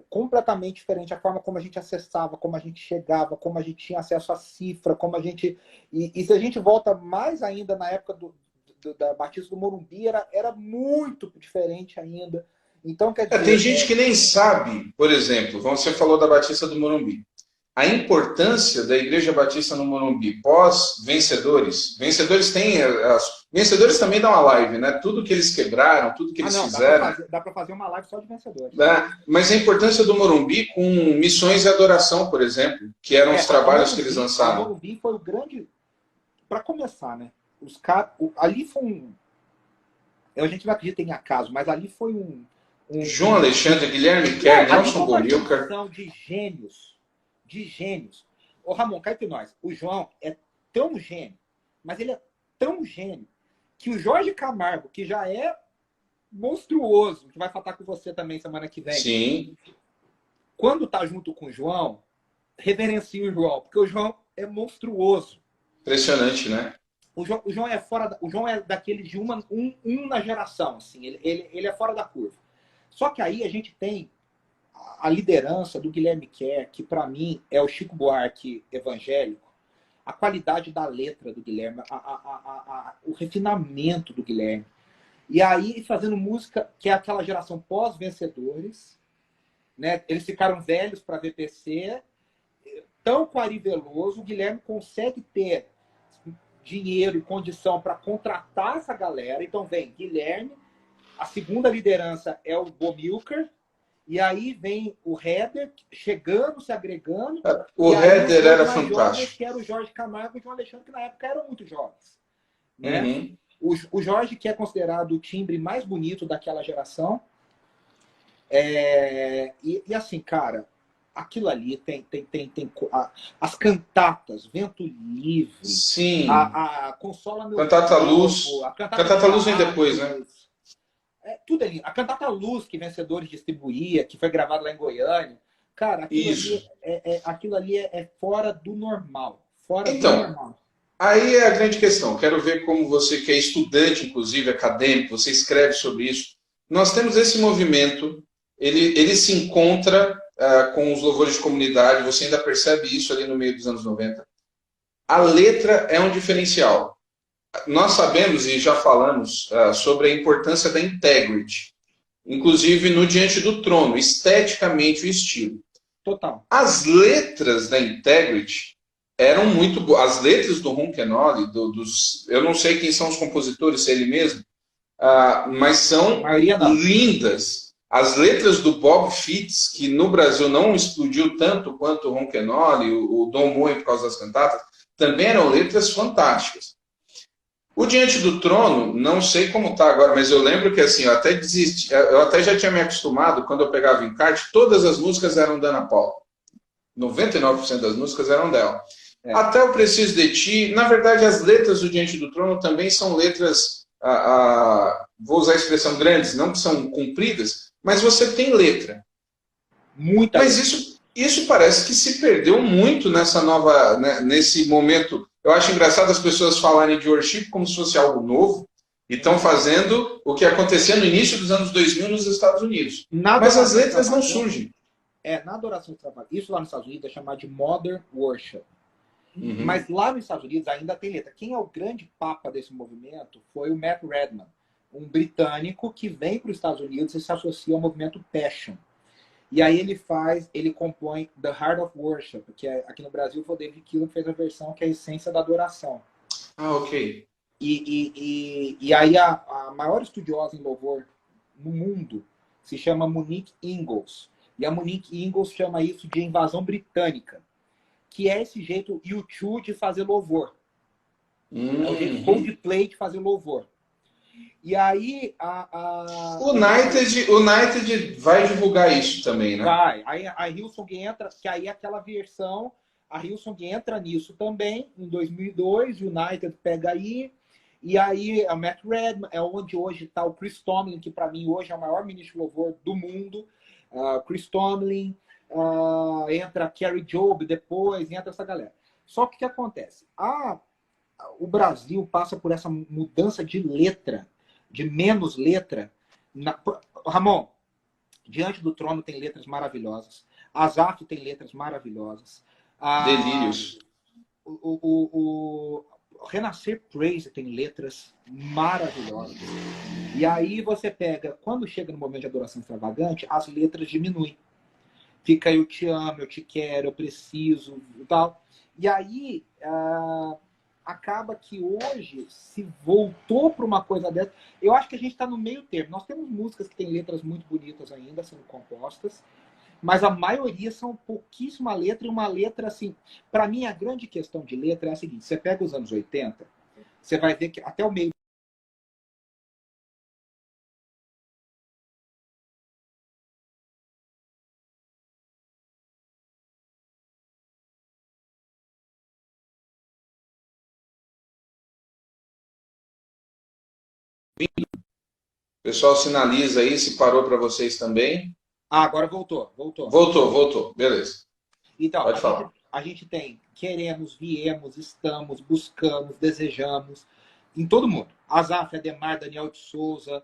[SPEAKER 2] completamente diferente. A forma como a gente acessava, como a gente chegava, como a gente tinha acesso à cifra, como a gente... E se a gente volta mais ainda na época da Batista do Morumbi, era muito diferente ainda. Então, quer dizer...
[SPEAKER 1] Tem gente que nem sabe, por exemplo, você falou da Batista do Morumbi. A importância da Igreja Batista no Morumbi pós-vencedores. Vencedores também dão uma live, né? Tudo que eles quebraram, tudo que eles fizeram.
[SPEAKER 2] Dá para fazer uma live só de vencedores.
[SPEAKER 1] Mas a importância do Morumbi com missões e adoração, por exemplo, que eram os trabalhos que eles lançaram.
[SPEAKER 2] O Morumbi foi o grande... Para começar, né? Ali foi um... A gente não acredita em acaso, mas ali foi um
[SPEAKER 1] João Alexandre, Guilherme Kerr, Nelson Bomilcar.
[SPEAKER 2] De gênios. Ô, Ramon, cá entre nós. O João é tão gênio, mas ele é tão gênio, que o Jorge Camargo, que já é monstruoso, que vai falar com você também semana que vem.
[SPEAKER 1] Sim.
[SPEAKER 2] Quando tá junto com o João, reverencia o João, porque o João é monstruoso.
[SPEAKER 1] Impressionante, né?
[SPEAKER 2] O João é o João é daquele de um na geração, assim. Ele é fora da curva. Só que aí a gente tem a liderança do Guilherme Kerr, que para mim é o Chico Buarque evangélico, a qualidade da letra do Guilherme, o refinamento do Guilherme. E aí fazendo música que é aquela geração pós-vencedores, né? Eles ficaram velhos para VPC, tão quariveloso, o Guilherme consegue ter dinheiro e condição para contratar essa galera. Então vem Guilherme, a segunda liderança é o Bomilcar, e aí vem o Heather chegando, se agregando.
[SPEAKER 1] O Heather era fantástico.
[SPEAKER 2] Que era o Jorge Camargo e o João Alexandre, que na época eram muito jovens. Né? O Jorge, que é considerado o timbre mais bonito daquela geração. E assim, cara, aquilo ali tem as cantatas, Vento Livre.
[SPEAKER 1] Sim.
[SPEAKER 2] A Consola Meu
[SPEAKER 1] Cantata Luz. Cantata Luz vem depois, né?
[SPEAKER 2] Tudo ali. A Cantata Luz, que Vencedores distribuía, que foi gravada lá em Goiânia. Cara, aquilo ali é fora do normal. Fora do normal.
[SPEAKER 1] Aí é a grande questão. Quero ver como você, que é estudante, inclusive, acadêmico, você escreve sobre isso. Nós temos esse movimento, ele se encontra com os louvores de comunidade, você ainda percebe isso ali no meio dos anos 90. A letra é um diferencial. Nós sabemos e já falamos sobre a importância da integrity, inclusive no Diante do Trono, esteticamente o estilo.
[SPEAKER 2] Total.
[SPEAKER 1] As letras da integrity eram muito boas. As letras do Ron Kenoly, eu não sei quem são os compositores, se é ele mesmo, mas são lindas. As letras do Bob Fitts, que no Brasil não explodiu tanto quanto o Ron Kenoly, o Don Moen por causa das cantatas, também eram letras fantásticas. O Diante do Trono, não sei como tá agora, mas eu lembro que assim, eu até desisti, eu até já tinha me acostumado, quando eu pegava encarte, todas as músicas eram da Ana Paula. 99% das músicas eram dela. É. Até o Preciso de Ti, na verdade, as letras do Diante do Trono também são letras, vou usar a expressão grandes, não que são compridas, mas você tem letra.
[SPEAKER 2] Muita
[SPEAKER 1] mas
[SPEAKER 2] letra.
[SPEAKER 1] Isso parece que se perdeu muito nessa nova, né, nesse momento. Eu acho engraçado as pessoas falarem de worship como se fosse algo novo e estão fazendo o que acontecia no início dos anos 2000 nos Estados Unidos. Mas as letras não surgem.
[SPEAKER 2] Na adoração extravagante, isso lá nos Estados Unidos é chamado de Modern Worship. Uhum. Mas lá nos Estados Unidos ainda tem letra. Quem é o grande papa desse movimento foi o Matt Redman, um britânico que vem para os Estados Unidos e se associa ao movimento Passion. E aí ele compõe The Heart of Worship, que aqui no Brasil foi o David Keelan que fez a versão que é a essência da adoração.
[SPEAKER 1] Ah, ok.
[SPEAKER 2] E aí a maior estudiosa em louvor no mundo se chama Monique Ingalls. E a Monique Ingalls chama isso de invasão britânica, que é esse jeito U2 de fazer louvor. É o jeito Coldplay de fazer louvor. E aí
[SPEAKER 1] o United vai divulgar isso também, né?
[SPEAKER 2] Vai. Aí a Hillsong entra, que aí aquela versão, a Hillsong entra nisso também, em 2002, o United pega aí, e aí a Matt Redman, é onde hoje está o Chris Tomlin, que para mim hoje é o maior ministro de louvor do mundo. Chris Tomlin, entra Carrie Job depois, entra essa galera. Só que o que acontece? O Brasil passa por essa mudança de letra, de menos letra. Ramon, Diante do Trono tem letras maravilhosas. Asaf tem letras maravilhosas.
[SPEAKER 1] Delírios.
[SPEAKER 2] O Renascer Praise tem letras maravilhosas. E aí você pega, quando chega no momento de adoração extravagante, as letras diminuem. Fica eu te amo, eu te quero, eu preciso e tal. E aí acaba que hoje se voltou para uma coisa dessa. Eu acho que a gente está no meio termo. Nós temos músicas que têm letras muito bonitas ainda sendo compostas, mas a maioria são pouquíssima letra e uma letra assim. Para mim, a grande questão de letra é a seguinte: você pega os anos 80, você vai ver que até o meio.
[SPEAKER 1] O pessoal sinaliza aí se parou para vocês também.
[SPEAKER 2] Agora voltou.
[SPEAKER 1] Voltou. Beleza.
[SPEAKER 2] Então,
[SPEAKER 1] pode falar.
[SPEAKER 2] A gente tem queremos, viemos, estamos, buscamos, desejamos, em todo mundo. Asaf, Ademar, Daniel de Souza,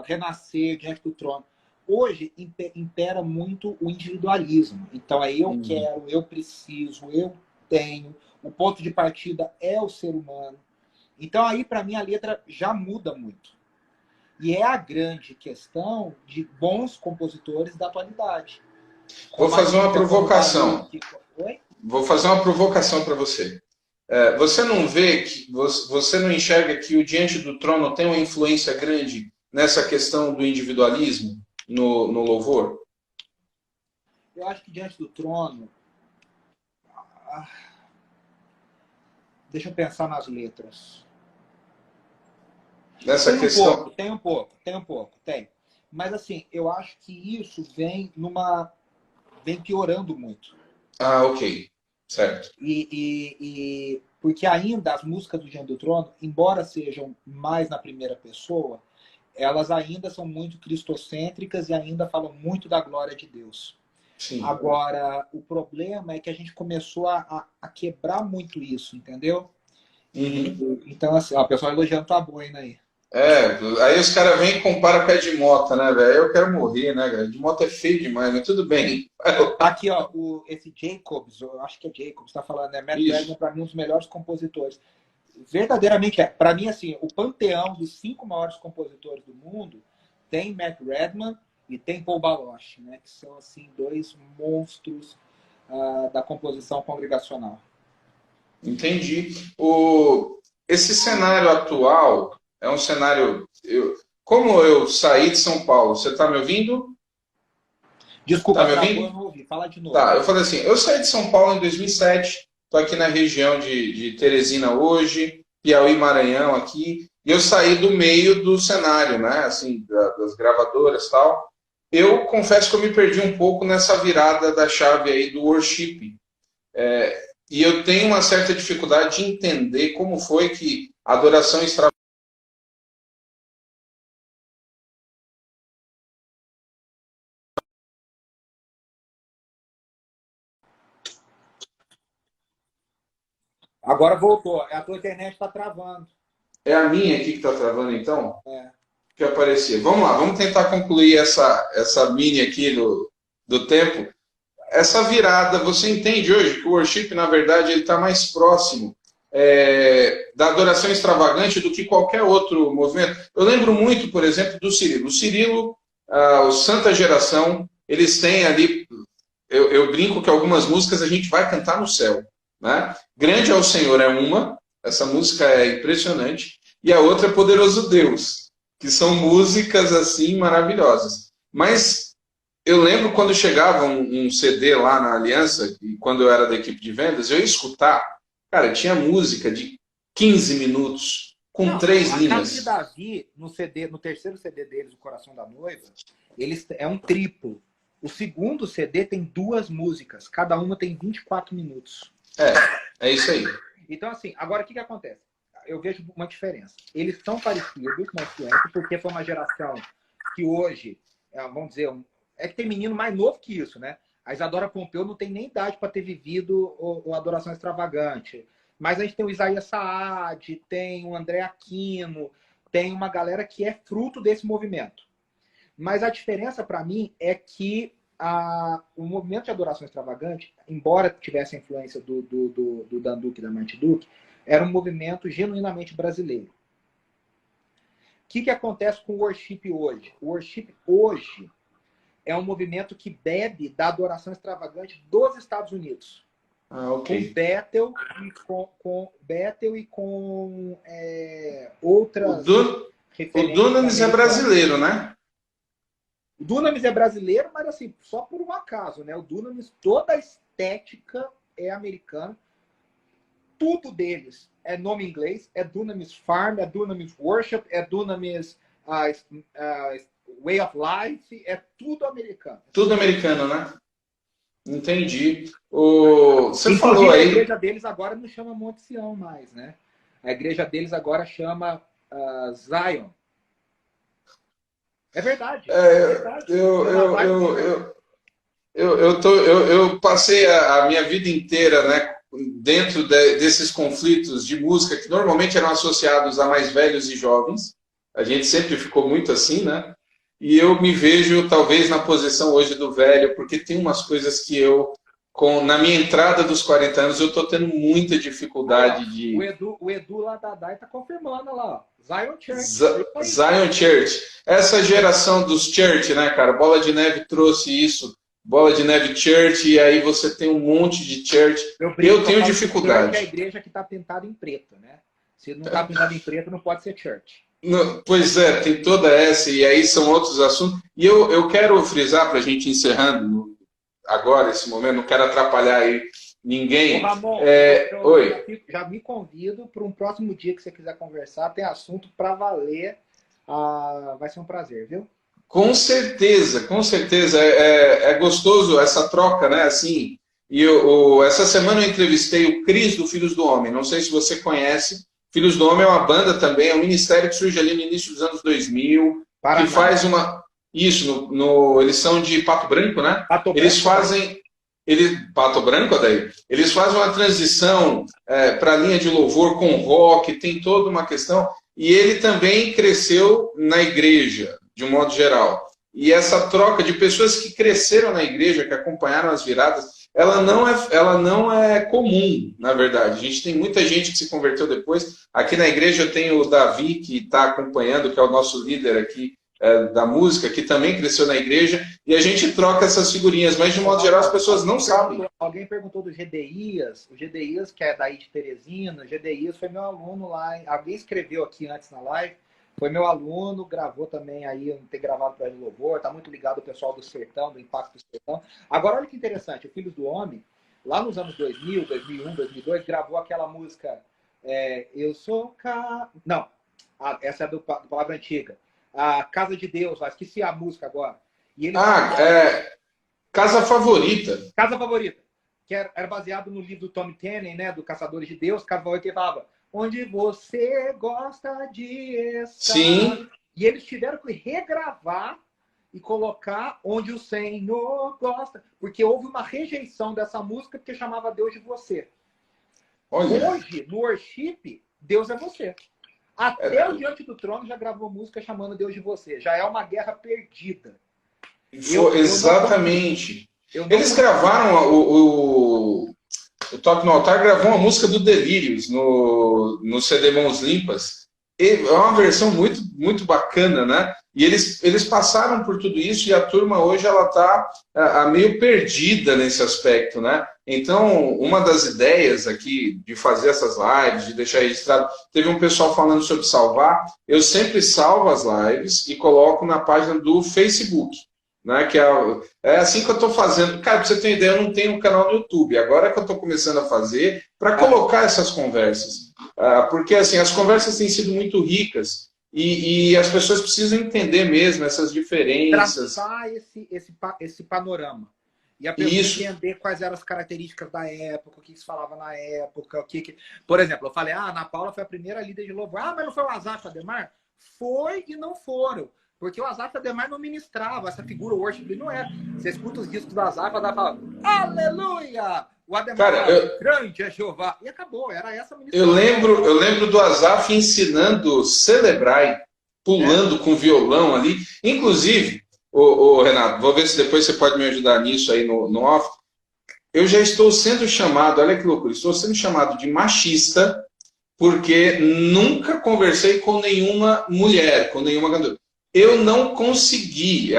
[SPEAKER 2] Renascer, Diante do Trono. Hoje impera muito o individualismo. Então, é eu quero, eu preciso, eu tenho. O ponto de partida é o ser humano. Então, aí, para mim, a letra já muda muito. E é a grande questão de bons compositores da atualidade.
[SPEAKER 1] Vou fazer uma provocação. Vou fazer uma provocação para você. Você não vê, você não enxerga que o Diante do Trono tem uma influência grande nessa questão do individualismo no louvor?
[SPEAKER 2] Eu acho que Diante do Trono... Deixa eu pensar nas letras.
[SPEAKER 1] Nessa questão...
[SPEAKER 2] Tem um pouco. Mas assim, eu acho que isso vem piorando muito.
[SPEAKER 1] Ok. Certo.
[SPEAKER 2] Porque ainda as músicas do Diante do Trono, embora sejam mais na primeira pessoa, elas ainda são muito cristocêntricas e ainda falam muito da glória de Deus.
[SPEAKER 1] Sim.
[SPEAKER 2] Agora, o problema é que a gente começou a quebrar muito isso, entendeu? Então, assim, o pessoal elogiando tua boina aí.
[SPEAKER 1] Aí os caras vêm e comparam com a de Mota, né, velho? Eu quero morrer, né, velho? De Mota é feio demais, mas tudo bem.
[SPEAKER 2] Aqui, ó, esse Jacobs, eu acho que é Jacobs, tá falando, né? Matt Redman, pra mim, um dos melhores compositores. Verdadeiramente é. Pra mim, assim, o panteão dos 5 maiores compositores do mundo tem Matt Redman e tem Paul Baloche, né? Que são, assim, 2 monstros da composição congregacional.
[SPEAKER 1] Entendi. Esse cenário atual é um cenário... Como eu saí de São Paulo, você está me ouvindo?
[SPEAKER 2] Desculpa, tá me ouvindo? Eu não ouvi. Fala de novo.
[SPEAKER 1] Tá, eu falei assim, eu saí de São Paulo em 2007, estou aqui na região de Teresina hoje, Piauí, Maranhão aqui, e eu saí do meio do cenário, né? Assim, das gravadoras e tal. Eu confesso que eu me perdi um pouco nessa virada da chave aí do worship. E eu tenho uma certa dificuldade de entender como foi que a adoração extravagante.
[SPEAKER 2] Agora voltou. A tua internet está travando.
[SPEAKER 1] É a minha aqui que está travando, então?
[SPEAKER 2] É.
[SPEAKER 1] Que aparecia. Vamos lá, vamos tentar concluir essa mini aqui do tempo. Essa virada, você entende hoje que o worship, na verdade, ele está mais próximo da adoração extravagante do que qualquer outro movimento. Eu lembro muito, por exemplo, do Cirilo. O Cirilo, o Santa Geração, eles têm ali, eu brinco que algumas músicas a gente vai cantar no céu. Né? Grande é o Senhor é uma, essa música é impressionante, e a outra é Poderoso Deus, que são músicas assim maravilhosas. Mas eu lembro quando chegava um CD lá na Aliança, e quando eu era da equipe de vendas, eu ia escutar, cara, tinha música de 15 minutos, com
[SPEAKER 2] Não,
[SPEAKER 1] 3 linhas.
[SPEAKER 2] A Casa de Davi, no CD, no terceiro CD deles, O Coração da Noiva, é um triplo. O segundo CD tem 2 músicas, cada uma tem 24 minutos.
[SPEAKER 1] É isso aí.
[SPEAKER 2] Então, assim, agora o que acontece? Eu vejo uma diferença. Eles são parecidos com a influência, porque foi uma geração que hoje, vamos dizer, é que tem menino mais novo que isso, né? A Isadora Pompeu não tem nem idade para ter vivido o Adoração Extravagante. Mas a gente tem o Isaías Saad, tem o André Aquino, tem uma galera que é fruto desse movimento. Mas a diferença para mim é que o movimento de adoração extravagante, embora tivesse a influência do Dan Duque e da Marty Duke, era um movimento genuinamente brasileiro. O que acontece com o worship hoje? O worship hoje é um movimento que bebe da adoração extravagante dos Estados Unidos.
[SPEAKER 1] Okay.
[SPEAKER 2] Com Bethel e com outras
[SPEAKER 1] referências. O Dunamis é brasileiro, né?
[SPEAKER 2] O Dunamis é brasileiro, mas assim, só por um acaso, né? O Dunamis, toda a estética é americana. Tudo deles é nome em inglês. É Dunamis Farm, é Dunamis Worship, é Dunamis Way of Life. É tudo americano.
[SPEAKER 1] Tudo americano, né? Entendi. Você
[SPEAKER 2] inclusive,
[SPEAKER 1] falou aí...
[SPEAKER 2] a igreja deles agora não chama Monte Sião mais, né? A igreja deles agora chama Zion. É verdade.
[SPEAKER 1] Eu passei a minha vida inteira, né, dentro desses conflitos de música que normalmente eram associados a mais velhos e jovens. A gente sempre ficou muito assim, né? E eu me vejo talvez na posição hoje do velho, porque tem umas coisas que na minha entrada dos 40 anos, eu estou tendo muita dificuldade de...
[SPEAKER 2] O Edu lá da DAI está confirmando lá, ó. Zion Church.
[SPEAKER 1] Zion Church. Essa geração dos Church, né, cara? Bola de Neve trouxe isso. Bola de Neve Church, e aí você tem um monte de Church. Eu tenho dificuldade.
[SPEAKER 2] É a igreja que está pintada em preto, né? Se não está pintada em preto, não pode ser Church.
[SPEAKER 1] Pois é, tem toda essa, e aí são outros assuntos. E eu quero frisar, para a gente encerrando agora, esse momento, não quero atrapalhar aí ninguém.
[SPEAKER 2] Ô, Ramon,
[SPEAKER 1] Oi.
[SPEAKER 2] Já me convido para um próximo dia que você quiser conversar, tem assunto para valer. Vai ser um prazer, viu?
[SPEAKER 1] Com certeza, com certeza. É gostoso essa troca, né? Assim, e essa semana eu entrevistei o Cris do Filhos do Homem. Não sei se você conhece. Filhos do Homem é uma banda também, é um ministério que surge ali no início dos anos 2000, Paraná. Que faz uma... Isso, eles são de Pato Branco, né? Eles fazem... Pato Branco, daí? Eles fazem uma transição para a linha de louvor com rock, tem toda uma questão. E ele também cresceu na igreja, de um modo geral. E essa troca de pessoas que cresceram na igreja, que acompanharam as viradas, ela não é comum, na verdade. A gente tem muita gente que se converteu depois. Aqui na igreja eu tenho o Davi, que está acompanhando, que é o nosso líder aqui da música, que também cresceu na igreja, e a gente troca essas figurinhas, mas de modo geral as pessoas não sabem.
[SPEAKER 2] Alguém perguntou do GDIas, o GDIas, que é daí de Teresina, o GDIas foi meu aluno lá, alguém escreveu aqui antes na live, foi meu aluno, gravou também aí, não tem gravado para ele louvor, tá muito ligado ao pessoal do Sertão, do Impacto do Sertão. Agora olha que interessante, o Filhos do Homem, lá nos anos 2000, 2001, 2002, gravou aquela música Eu sou... Não, essa é do Palavra Antiga. A Casa de Deus, lá, esqueci a música agora. E eles
[SPEAKER 1] Casa Favorita.
[SPEAKER 2] Casa Favorita, que era baseado no livro do Tom Tenney, né, do Caçadores de Deus, Casa Favorita, que falava onde você gosta de estar.
[SPEAKER 1] Sim.
[SPEAKER 2] E eles tiveram que regravar e colocar onde o Senhor gosta, porque houve uma rejeição dessa música porque chamava Deus de você.
[SPEAKER 1] Olha.
[SPEAKER 2] Hoje, no worship, Deus é você. Até o Diante do Trono já gravou música chamando Deus de você. Já é uma guerra perdida.
[SPEAKER 1] Exatamente. Eles gravaram o Toque no Altar gravou uma música do Delírios no CD Mãos Limpas. É uma versão muito, muito bacana, né? E eles passaram por tudo isso e a turma hoje ela está meio perdida nesse aspecto, né? Então, uma das ideias aqui de fazer essas lives, de deixar registrado, teve um pessoal falando sobre salvar. Eu sempre salvo as lives e coloco na página do Facebook. Né, que é assim que eu estou fazendo. Cara, para você ter ideia, eu não tenho um canal no YouTube. Agora que eu estou começando a fazer para colocar essas conversas. Porque assim, as conversas têm sido muito ricas e as pessoas precisam entender mesmo essas diferenças.
[SPEAKER 2] Traçar esse panorama. E a pessoa entender quais eram as características da época, o que se falava na época. Por exemplo, eu falei, a Ana Paula foi a primeira líder de louvor. Mas não foi o Asaf Ademar? Foi e não foram. Porque o Asaf Ademar não ministrava, essa figura worship ele não era. Você escuta os discos do Asaf, ela fala, aleluia! O Ademar fala, grande é Jeová. E acabou, era essa ministração.
[SPEAKER 1] Eu lembro do Asaf ensinando Celebrai, pulando com violão ali. Inclusive, Renato, vou ver se depois você pode me ajudar nisso aí no off. Eu já estou sendo chamado, olha que loucura, estou sendo chamado de machista porque nunca conversei com nenhuma mulher, com nenhuma cantora. Eu não consegui.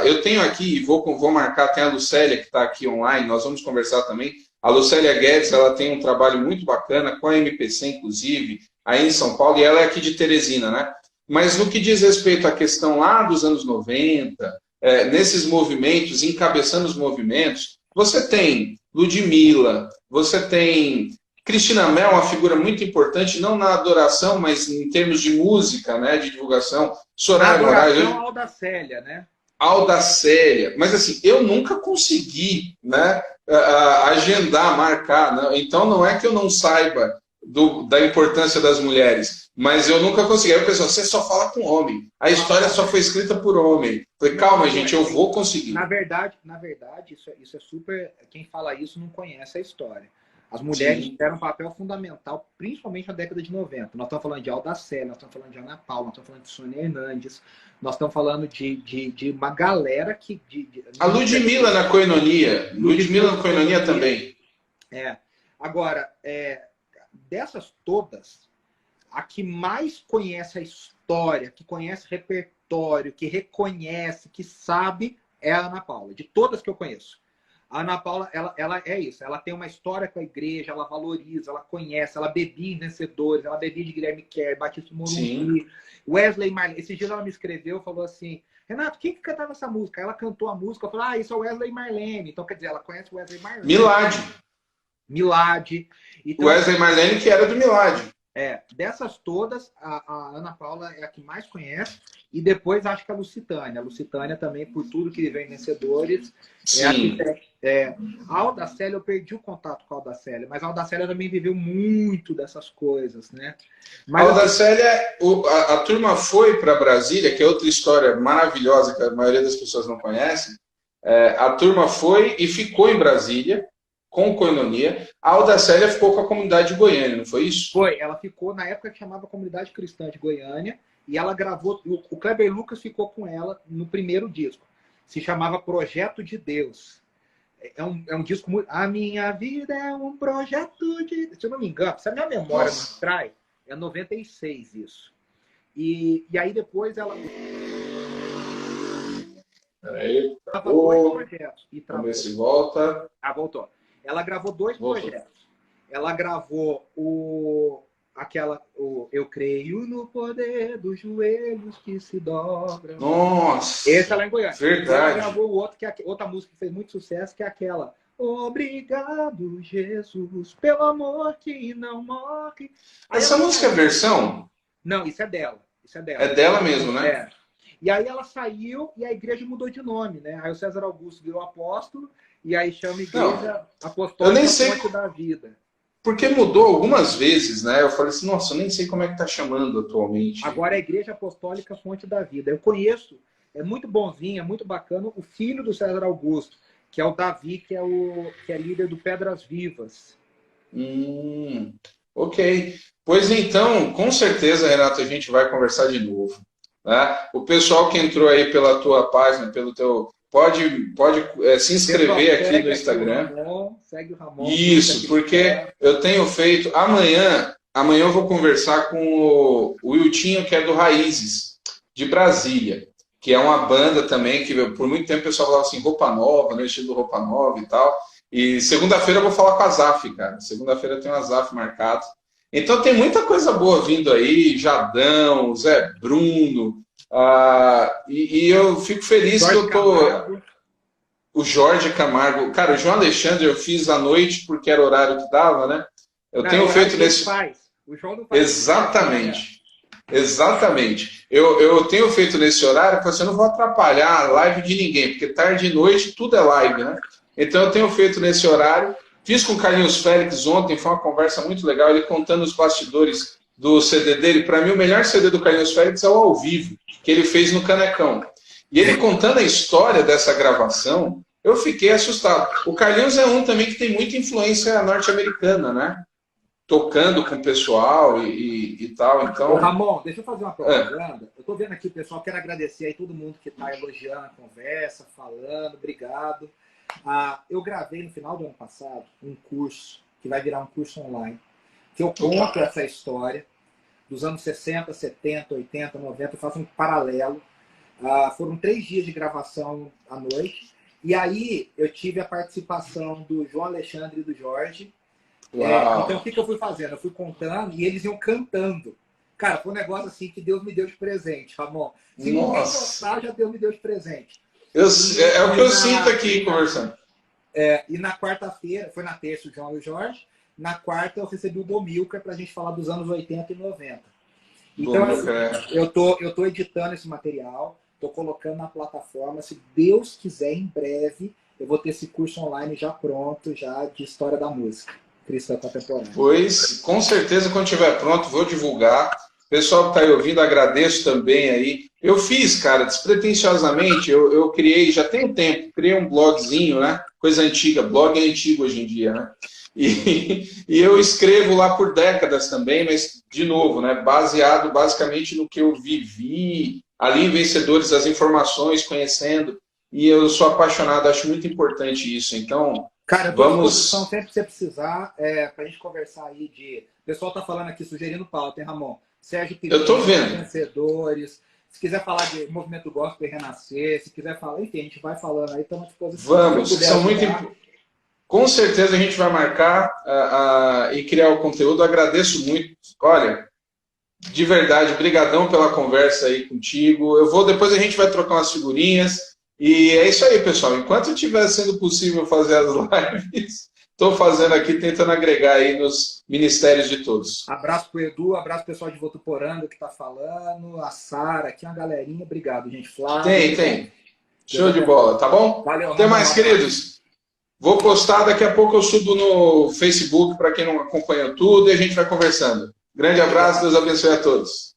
[SPEAKER 1] Eu tenho aqui, vou marcar, tem a Lucélia que está aqui online, nós vamos conversar também. A Lucélia Guedes, ela tem um trabalho muito bacana, com a MPC, inclusive, aí em São Paulo, e ela é aqui de Teresina, né? Mas no que diz respeito à questão lá dos anos 90, nesses movimentos, encabeçando os movimentos, você tem Ludmilla, você tem... Cristina Mel, uma figura muito importante, não na adoração, mas em termos de música, né, de divulgação. Soraya Moraes.
[SPEAKER 2] Audacélia, né?
[SPEAKER 1] Audacélia. Mas assim, eu nunca consegui, né, agendar, marcar. Né? Então não é que eu não saiba da importância das mulheres, mas eu nunca consegui. Aí o pessoal, você só fala com homem. A história só foi escrita por homem. Falei, calma, gente, eu vou conseguir.
[SPEAKER 2] Na verdade, isso é super... Quem fala isso não conhece a história. As mulheres tiveram um papel fundamental, principalmente na década de 90. Nós estamos falando de Audacélia, nós estamos falando de Ana Paula, nós estamos falando de Sônia Hernandes, nós estamos falando de uma galera que...
[SPEAKER 1] A Ludmilla na Koinonia. Ludmilla na Koinonia também.
[SPEAKER 2] Agora, dessas todas, a que mais conhece a história, que conhece o repertório, que reconhece, que sabe, é a Ana Paula, de todas que eu conheço. A Ana Paula, ela é isso. Ela tem uma história com a igreja, ela valoriza, ela conhece, ela bebia em Vencedores, ela bebia de Guilherme Kerr, Batista Morumbi, Wesley Marlene. Esses dias ela me escreveu e falou assim, Renato, quem que cantava essa música? Ela cantou a música, eu falei, isso é Wesley Marlene. Então, quer dizer, ela conhece o Wesley Marlene. Milad. Então,
[SPEAKER 1] Wesley Marlene, que era do Milad.
[SPEAKER 2] Dessas todas, a Ana Paula é a que mais conhece, e depois acho que a Lucitânia. A Lucitânia também, por tudo que vem Vencedores, é a que a Audacélia, eu perdi o contato com a Audacélia, mas a Audacélia também viveu muito dessas coisas, né? Mas,
[SPEAKER 1] a Audacélia, a turma foi para Brasília, que é outra história maravilhosa que a maioria das pessoas não conhece. A turma foi e ficou em Brasília, com Koinonia. A Audacélia ficou com a comunidade de Goiânia, não foi isso?
[SPEAKER 2] Foi, ela ficou na época que chamava Comunidade Cristã de Goiânia, e ela gravou, o Kleber Lucas ficou com ela no primeiro disco. Se chamava Projeto de Deus. É um disco muito... A minha vida é um projeto de... Se eu não me engano, se a minha memória não trai, é 96 isso. E aí depois ela...
[SPEAKER 1] Peraí,
[SPEAKER 2] vamos ver
[SPEAKER 1] se volta.
[SPEAKER 2] Voltou. Ela gravou dois projetos. Ela gravou Eu Creio no Poder dos Joelhos que se dobram.
[SPEAKER 1] Nossa!
[SPEAKER 2] Esse é lá em Goiânia.
[SPEAKER 1] Verdade.
[SPEAKER 2] Ela gravou outra música que fez muito sucesso, que é aquela Obrigado, Jesus, pelo amor que não morre.
[SPEAKER 1] Essa música é versão?
[SPEAKER 2] Não, isso é dela. Isso é dela.
[SPEAKER 1] É dela mesmo, né?
[SPEAKER 2] É. E aí ela saiu e a igreja mudou de nome, né? Aí o César Augusto virou apóstolo e aí chama Igreja Apostólica Fonte da Vida.
[SPEAKER 1] Porque mudou algumas vezes, né? Eu falei assim, nossa, eu nem sei como é que tá chamando atualmente.
[SPEAKER 2] Agora é Igreja Apostólica Fonte da Vida. Eu conheço, é muito bonzinho, é muito bacana, o filho do César Augusto, que é o Davi, que é líder do Pedras Vivas.
[SPEAKER 1] Ok. Pois então, com certeza, Renato, a gente vai conversar de novo. Né? O pessoal que entrou aí pela tua página, pelo teu... Pode se inscrever aqui no Instagram.
[SPEAKER 2] Segue o Ramon.
[SPEAKER 1] Isso, porque eu tenho feito... Amanhã eu vou conversar com o Wiltinho, que é do Raízes, de Brasília, que é uma banda também, que por muito tempo o pessoal falava assim, roupa nova, né, estilo roupa nova e tal. E segunda-feira eu vou falar com a Zaf, cara. Segunda-feira tem uma Zaf marcado. Então tem muita coisa boa vindo aí, Jadão, Zé Bruno... e eu fico feliz Jorge que eu tô... Camargo. O Jorge Camargo. Cara, o João Alexandre eu fiz à noite porque era o horário que dava, né? Eu tenho feito nesse...
[SPEAKER 2] O João não faz.
[SPEAKER 1] Exatamente. Exatamente. Eu tenho feito nesse horário porque eu não vou atrapalhar a live de ninguém, porque tarde e noite tudo é live, né? Então eu tenho feito nesse horário. Fiz com o Carlinhos Félix ontem, foi uma conversa muito legal, ele contando os bastidores do CD dele. Para mim, o melhor CD do Carlinhos Félix é o ao vivo, que ele fez no Canecão. E ele contando a história dessa gravação, eu fiquei assustado. O Carlinhos é um também que tem muita influência norte-americana, né? Tocando com o pessoal e tal, então...
[SPEAKER 2] Ô, Ramon, deixa eu fazer uma propaganda. Eu tô vendo aqui o pessoal, quero agradecer aí todo mundo que tá elogiando a conversa, falando, obrigado. Eu gravei no final do ano passado um curso, que vai virar um curso online, que eu conto essa história dos anos 60, 70, 80, 90, eu faço um paralelo. Foram 3 dias de gravação à noite, e aí eu tive a participação do João Alexandre e do Jorge. Então o que eu fui fazendo? Eu fui contando e eles iam cantando. Cara, foi um negócio assim que Deus me deu de presente, Ramon. Se ninguém gostar, já Deus me deu de presente.
[SPEAKER 1] É o que eu sinto aqui conversando.
[SPEAKER 2] E na quarta-feira, foi na terça o João e o Jorge, na quarta eu recebi o Bomilcar para a gente falar dos anos 80 e 90. Então eu tô editando esse material, tô colocando na plataforma. Se Deus quiser, em breve, eu vou ter esse curso online já pronto, já de história da música cristã contemporânea.
[SPEAKER 1] Pois, com certeza, quando estiver pronto, vou divulgar. Pessoal que está aí ouvindo, agradeço também aí. Eu fiz, cara, despretensiosamente, eu criei, já tem um tempo, criei um blogzinho, né? Coisa antiga, blog é antigo hoje em dia, né? E eu escrevo lá por décadas também, mas, de novo, né? Baseado basicamente no que eu vivi, ali em Vencedores, as informações, conhecendo, e eu sou apaixonado, acho muito importante isso. Então,
[SPEAKER 2] cara, eu tô à disposição sempre que você precisar, pra gente conversar aí de... O pessoal tá falando aqui, sugerindo pauta, hein, Ramon? Sérgio Pimenta,
[SPEAKER 1] eu tô vendo.
[SPEAKER 2] Vencedores. Se quiser falar de movimento gospel e renascer, se quiser falar, enfim, a gente vai falando aí, estamos à disposição.
[SPEAKER 1] Vamos, são muito importantes. Com certeza a gente vai marcar e criar o conteúdo. Agradeço muito. Olha, de verdade, brigadão pela conversa aí contigo. Depois a gente vai trocar umas figurinhas. E é isso aí, pessoal. Enquanto estiver sendo possível fazer as lives, estou fazendo aqui, tentando agregar aí nos ministérios de todos.
[SPEAKER 2] Abraço pro Edu, abraço pro pessoal de Votuporanga que tá falando, a Sara, aqui uma galerinha. Obrigado, gente. Flávio.
[SPEAKER 1] Tem. Show de bola, tá bom?
[SPEAKER 2] Valeu.
[SPEAKER 1] Até mais, queridos. Vou postar, daqui a pouco eu subo no Facebook para quem não acompanha tudo e a gente vai conversando. Grande abraço, Deus abençoe a todos.